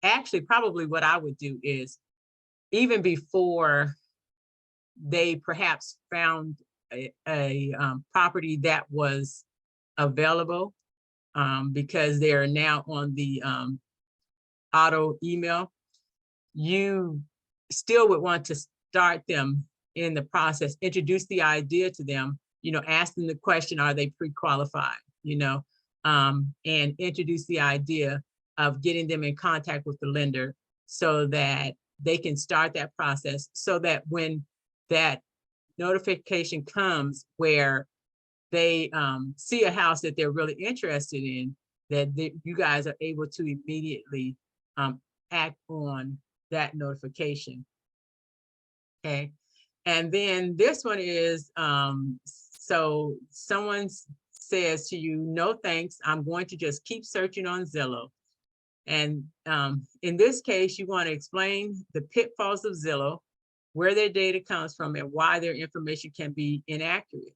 actually probably what I would do is, even before they perhaps found a property that was available, because they're now on the auto email, you still would want to start them in the process, introduce the idea to them, ask them the question, are they pre-qualified, and introduce the idea of getting them in contact with the lender so that they can start that process, so that when that notification comes where they see a house that they're really interested in, that you guys are able to immediately act on that notification. Okay. And then this one is, so someone says to you, no thanks, I'm going to just keep searching on Zillow. And in this case, you want to explain the pitfalls of Zillow, where their data comes from, and why their information can be inaccurate.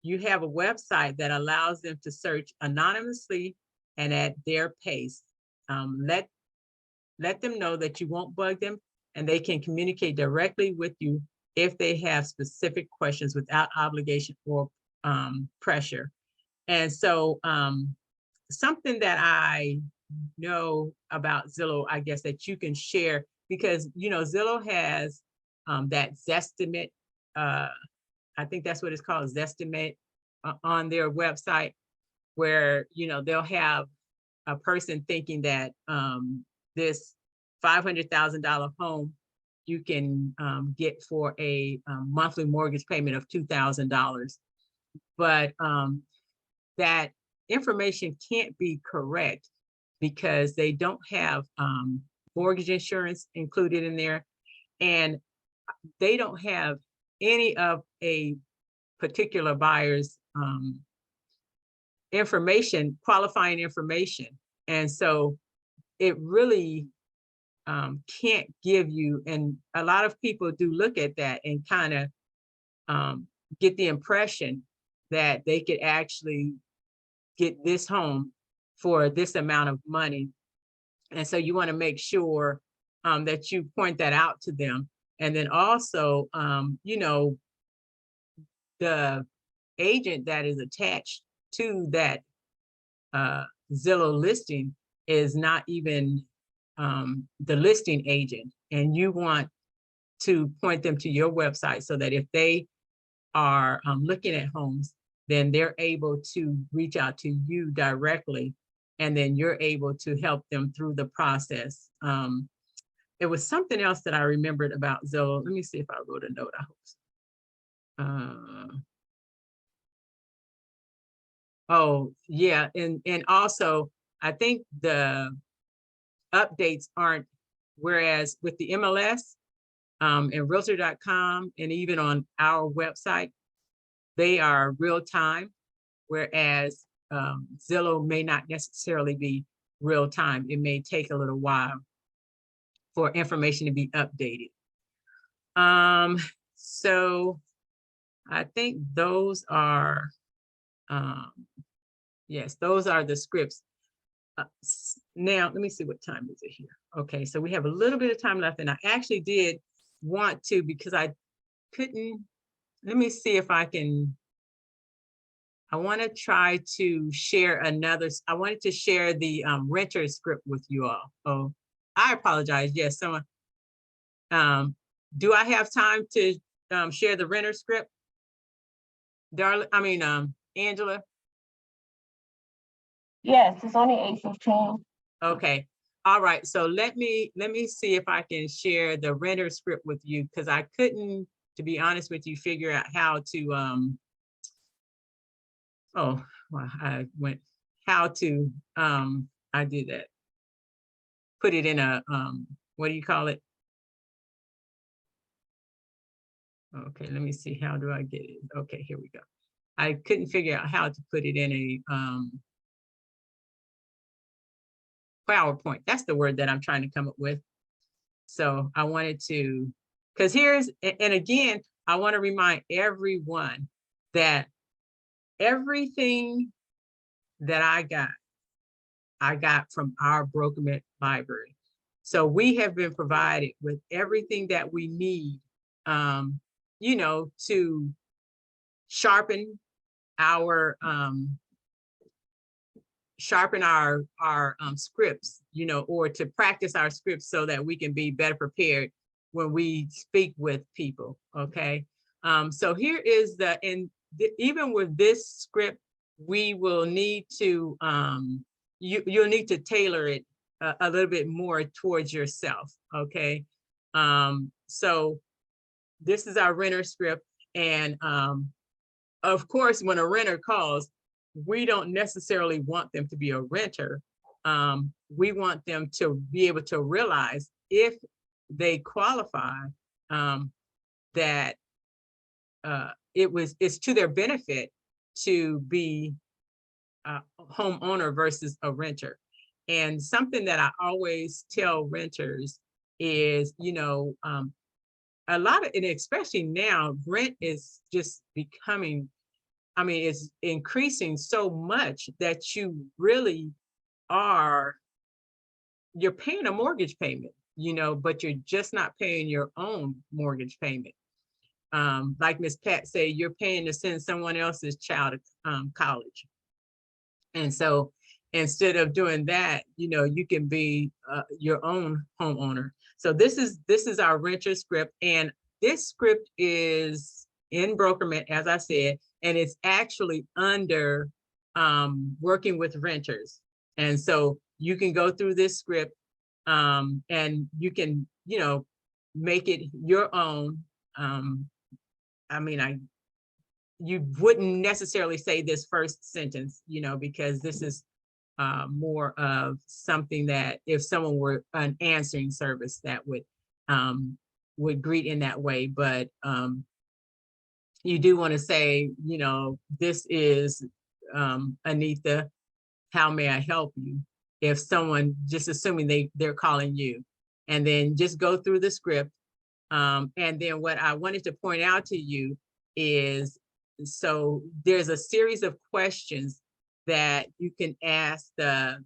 You have a website that allows them to search anonymously and at their pace. Let them know that you won't bug them, and they can communicate directly with you if they have specific questions without obligation or pressure. And so something that I know about Zillow, I guess, that you can share, because, you know, Zillow has that Zestimate, I think that's what it's called, Zestimate, on their website, where, you know, they'll have a person thinking that this $500,000 home you can get for a monthly mortgage payment of $2,000. But that information can't be correct because they don't have mortgage insurance included in there, and they don't have any of a particular buyer's information, qualifying information. And so it really can't give you, and a lot of people do look at that and kind of get the impression that they could actually get this home for this amount of money. And so you want to make sure that you point that out to them. And then also, you know, the agent that is attached to that Zillow listing is not even the listing agent. And you want to point them to your website so that if they are looking at homes, then they're able to reach out to you directly, and then you're able to help them through the process. It was something else that I remembered about Zillow. Let me see if I wrote a note, I hope so. Oh, yeah, and also, I think the updates aren't, whereas with the MLS and Realtor.com and even on our website, they are real time, whereas Zillow may not necessarily be real time. It may take a little while for information to be updated. So I think those are, yes, those are the scripts. Now, let me see, what time is it here? Okay, so we have a little bit of time left, and I actually did want to, because I couldn't, let me see if I can, I want to try to share another, I wanted to share the renter script with you all. Oh, I apologize. Yes, someone, do I have time to share the renter script? Darling, I mean, Angela? Yes, it's only 8:15. Okay. All right. So let me see if I can share the renter script with you, because I couldn't, to be honest with you, figure out how to oh, well, I went how to I did that. Put it in a what do you call it? Okay, let me see. How do I get it? Okay, here we go. I couldn't figure out how to put it in a PowerPoint. That's the word that I'm trying to come up with. So I wanted to, because here's, and again, I want to remind everyone that everything that I got from our Brokermint library. So we have been provided with everything that we need, you know, to sharpen our scripts, you know, or to practice our scripts so that we can be better prepared when we speak with people. Okay. So here is even with this script, we will need to, you'll need to tailor it a little bit more towards yourself. Okay. So this is our renter script. And of course, when a renter calls, we don't necessarily want them to be a renter. we want them to be able to realize if they qualify, that it's to their benefit to be a homeowner versus a renter. And something that I always tell renters is, a lot of, and especially now, rent is just becoming, it's increasing so much that you're paying a mortgage payment, but you're just not paying your own mortgage payment. Like Miss Pat say, you're paying to send someone else's child to college. And so instead of doing that, you can be your own homeowner. So this is our renter script, and this script is in Brokermint, as I said, and it's actually under working with renters. And so you can go through this script, and you can, make it your own. You wouldn't necessarily say this first sentence, because this is more of something that if someone were an answering service that would greet in that way. But you do want to say, this is Anita, how may I help you? If someone, just assuming they're calling you, and then just go through the script. And then what I wanted to point out to you is, so there's a series of questions that you can ask the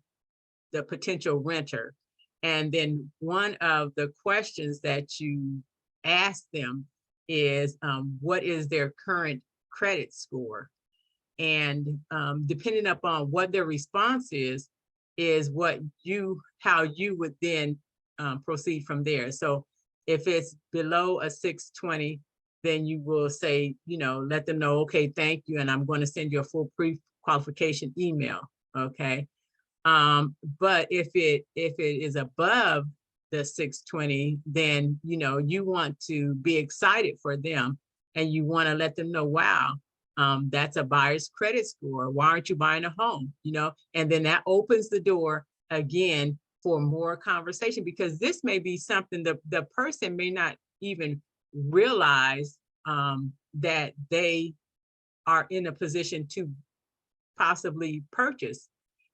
potential renter. And then one of the questions that you ask them is, what is their current credit score? And depending upon what their response is how you would then proceed from there. So if it's below a 620, then you will say, let them know, okay, thank you, and I'm going to send you a full pre-qualification email, okay? But if it is above the 620, then, you want to be excited for them, and you want to let them know, wow, that's a buyer's credit score. Why aren't you buying a home? And then that opens the door again for more conversation, because this may be something the person may not even realize that they are in a position to possibly purchase.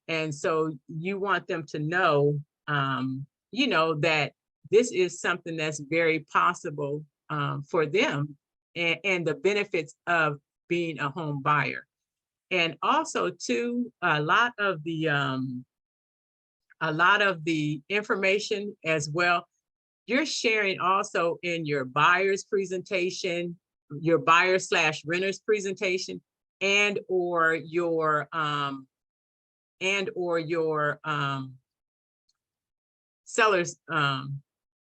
And so you want them to know, that this is something that's very possible for them, and the benefits of being a home buyer. And also too, a lot of the information as well, you're sharing also in your buyer's presentation, your buyer/renter's presentation, and or your seller's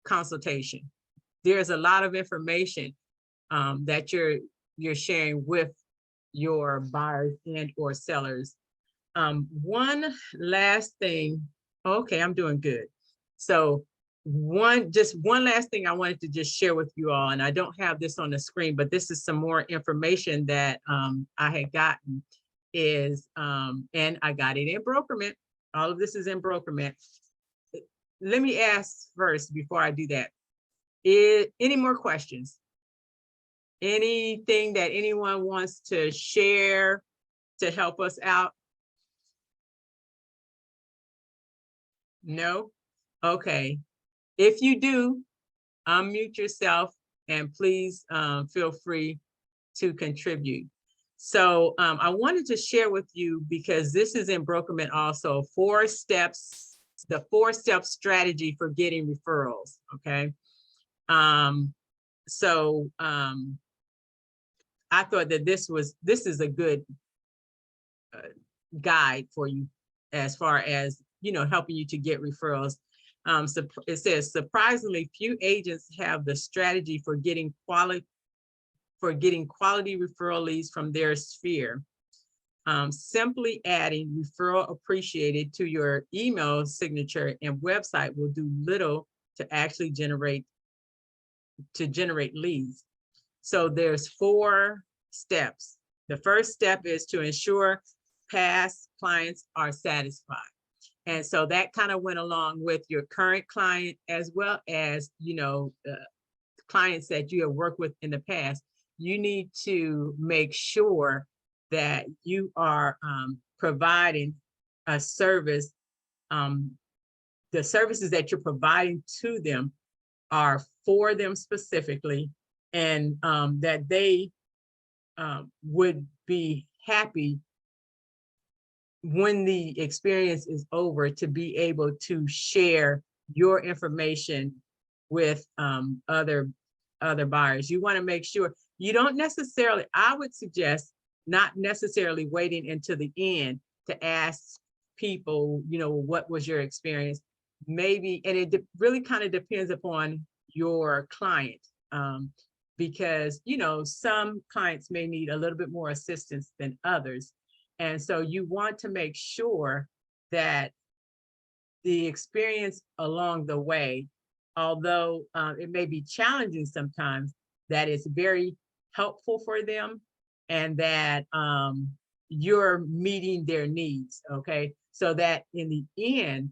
consultation. There's a lot of information that you're sharing with your buyers and or sellers. One last thing. Okay, I'm doing good. So one last thing I wanted to just share with you all, and I don't have this on the screen, but this is some more information that I had gotten, is and I got it in Brokermint. All of this is in Brokermint. Let me ask first before I do that. Any more questions? Anything that anyone wants to share to help us out? No? Okay. If you do, unmute yourself and please feel free to contribute. So I wanted to share with you, because this is in Brokermint also, 4 steps, the 4-step strategy for getting referrals, okay? So I thought that this is a good guide for you as far as, helping you to get referrals. So it says, surprisingly, few agents have the strategy for getting quality referral leads from their sphere. Simply adding referral appreciated to your email signature and website will do little to actually generate leads. So there's 4 steps. The first step is to ensure past clients are satisfied. And so that kind of went along with your current client as well as, clients that you have worked with in the past. You need to make sure that you are providing a service. The services that you're providing to them are for them specifically, and that they would be happy when the experience is over to be able to share your information with other buyers. You want to make sure you don't necessarily, I would suggest not necessarily waiting until the end to ask people, what was your experience? Maybe, and it really kind of depends upon your client, because, some clients may need a little bit more assistance than others. And so you want to make sure that the experience along the way, although it may be challenging sometimes, that it's very helpful for them and that you're meeting their needs, okay? So that in the end,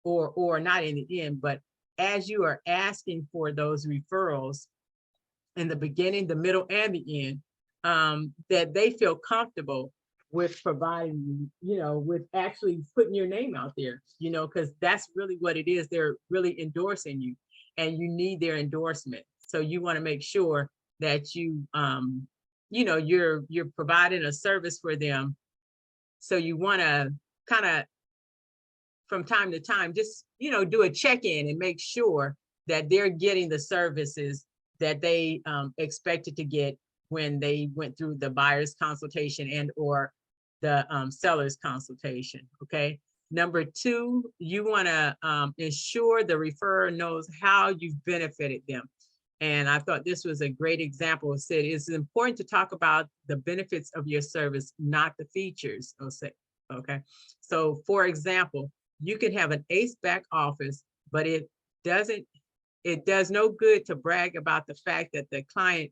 or not in the end, but as you are asking for those referrals in the beginning, the middle, and the end, that they feel comfortable with providing, with actually putting your name out there, because that's really what it is. They're really endorsing you and you need their endorsement. So you want to make sure that you, you're providing a service for them. So you want to kind of, from time to time, just, do a check-in and make sure that they're getting the services that they expected to get when they went through the buyer's consultation and or the seller's consultation, okay? Number two, you want to ensure the referrer knows how you've benefited them. And I thought this was a great example. It said it's important to talk about the benefits of your service, not the features, okay? So for example, you could have an ace back office, but it does no good to brag about the fact that the client,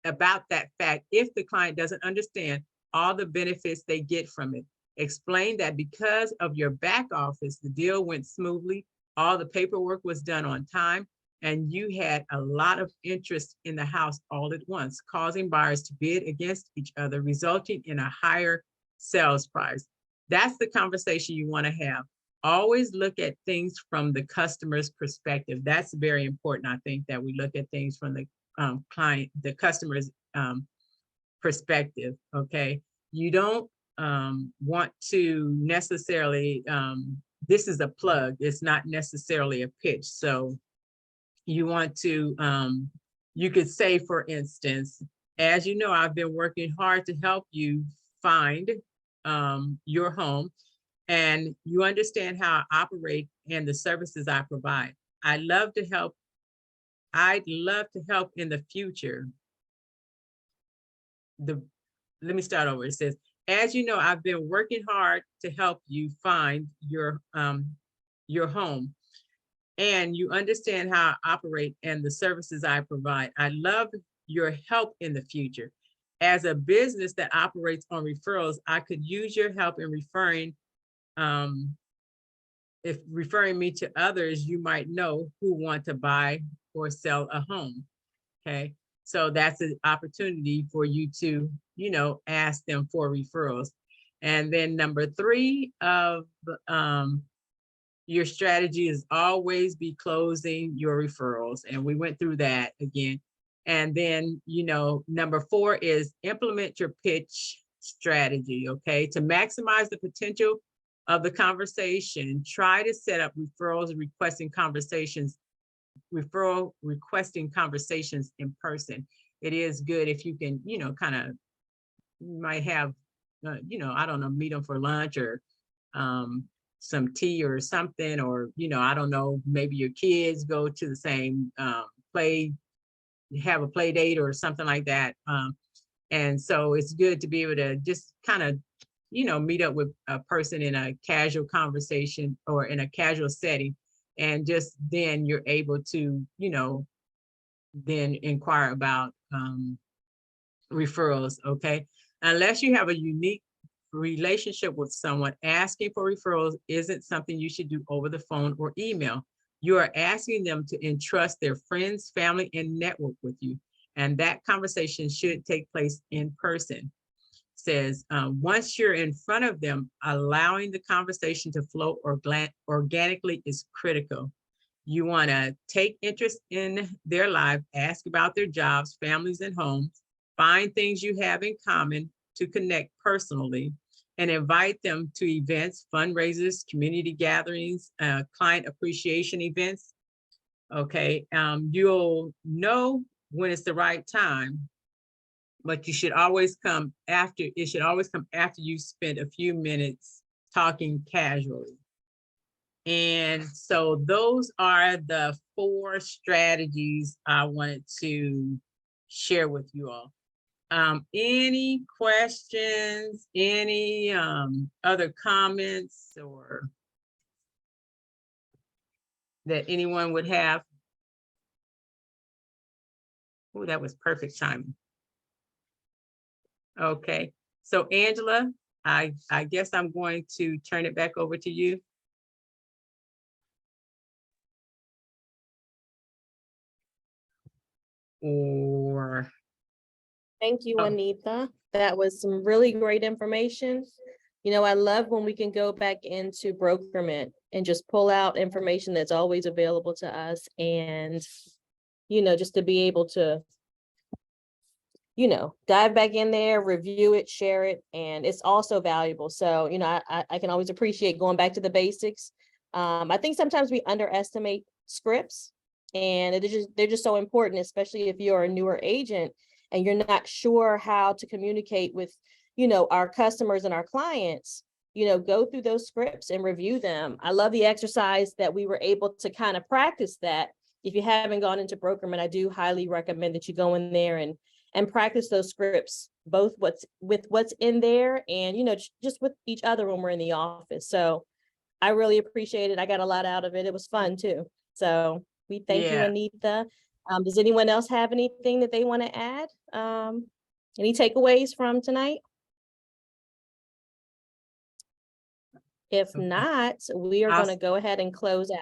about that fact, if the client doesn't understand all the benefits they get from it. Explain that because of your back office, the deal went smoothly, all the paperwork was done on time, and you had a lot of interest in the house all at once, causing buyers to bid against each other, resulting in a higher sales price. That's the conversation you want to have. Always look at things from the customer's perspective. That's very important. I think that we look at things from the customer's perspective, okay? You don't want to necessarily, this is a plug, it's not necessarily a pitch. So you want to, you could say, for instance, as you know, I've been working hard to help you find your home, and you understand how I operate and the services I provide. I'd love to help in the future. Let me start over. It says, as you know, I've been working hard to help you find your home, and you understand how I operate and the services I provide. I love your help in the future. As a business that operates on referrals, I could use your help in referring me to others you might know who want to buy or sell a home. Okay, so that's an opportunity for you to, ask them for referrals. And then number three of your strategy is always be closing your referrals. And we went through that again. And then, number four is implement your pitch strategy, okay? To maximize the potential of the conversation, try to set up referral requesting conversations in person. It is good if you can, kind of, you might have, I don't know, meet them for lunch or some tea or something, or, I don't know, maybe your kids go to the same have a play date or something like that. And so it's good to be able to just kind of, meet up with a person in a casual conversation or in a casual setting. And just then you're able to, then inquire about referrals, okay? Unless you have a unique relationship with someone, asking for referrals isn't something you should do over the phone or email. You are asking them to entrust their friends, family, and network with you. And that conversation should take place in person. Says, once you're in front of them, allowing the conversation to flow organically is critical. You want to take interest in their life, ask about their jobs, families, and homes, find things you have in common to connect personally, and invite them to events, fundraisers, community gatherings, client appreciation events. Okay, you'll know when it's the right time, but you should always come after, it should always come after you spend a few minutes talking casually. And so those are the 4 strategies I wanted to share with you all. Any questions, any other comments or that anyone would have? Oh, that was perfect timing. Okay, so Angela, I guess I'm going to turn it back over to you. Or, Thank you, Oh. Anita. That was some really great information. You know, I love when we can go back into Brokermint and just pull out information that's always available to us, and, you know, just to be able to, you know, dive back in there, review it, share it, and it's also valuable. So, you know, I can always appreciate going back to the basics. I think sometimes we underestimate scripts, and they're just so important, especially if you're a newer agent and you're not sure how to communicate with, you know, our customers and our clients. You know, go through those scripts and review them. I love the exercise that we were able to kind of practice that. If you haven't gone into Brokermint, I do highly recommend that you go in there and practice those scripts, both what's in there and, you know, just with each other when we're in the office. So I really appreciate it. I got a lot out of it. It was fun too. So we thank you, Yeah. Anita. Does anyone else have anything that they want to add? Any takeaways from tonight? If Okay. not, we are I'll going to go ahead and close out.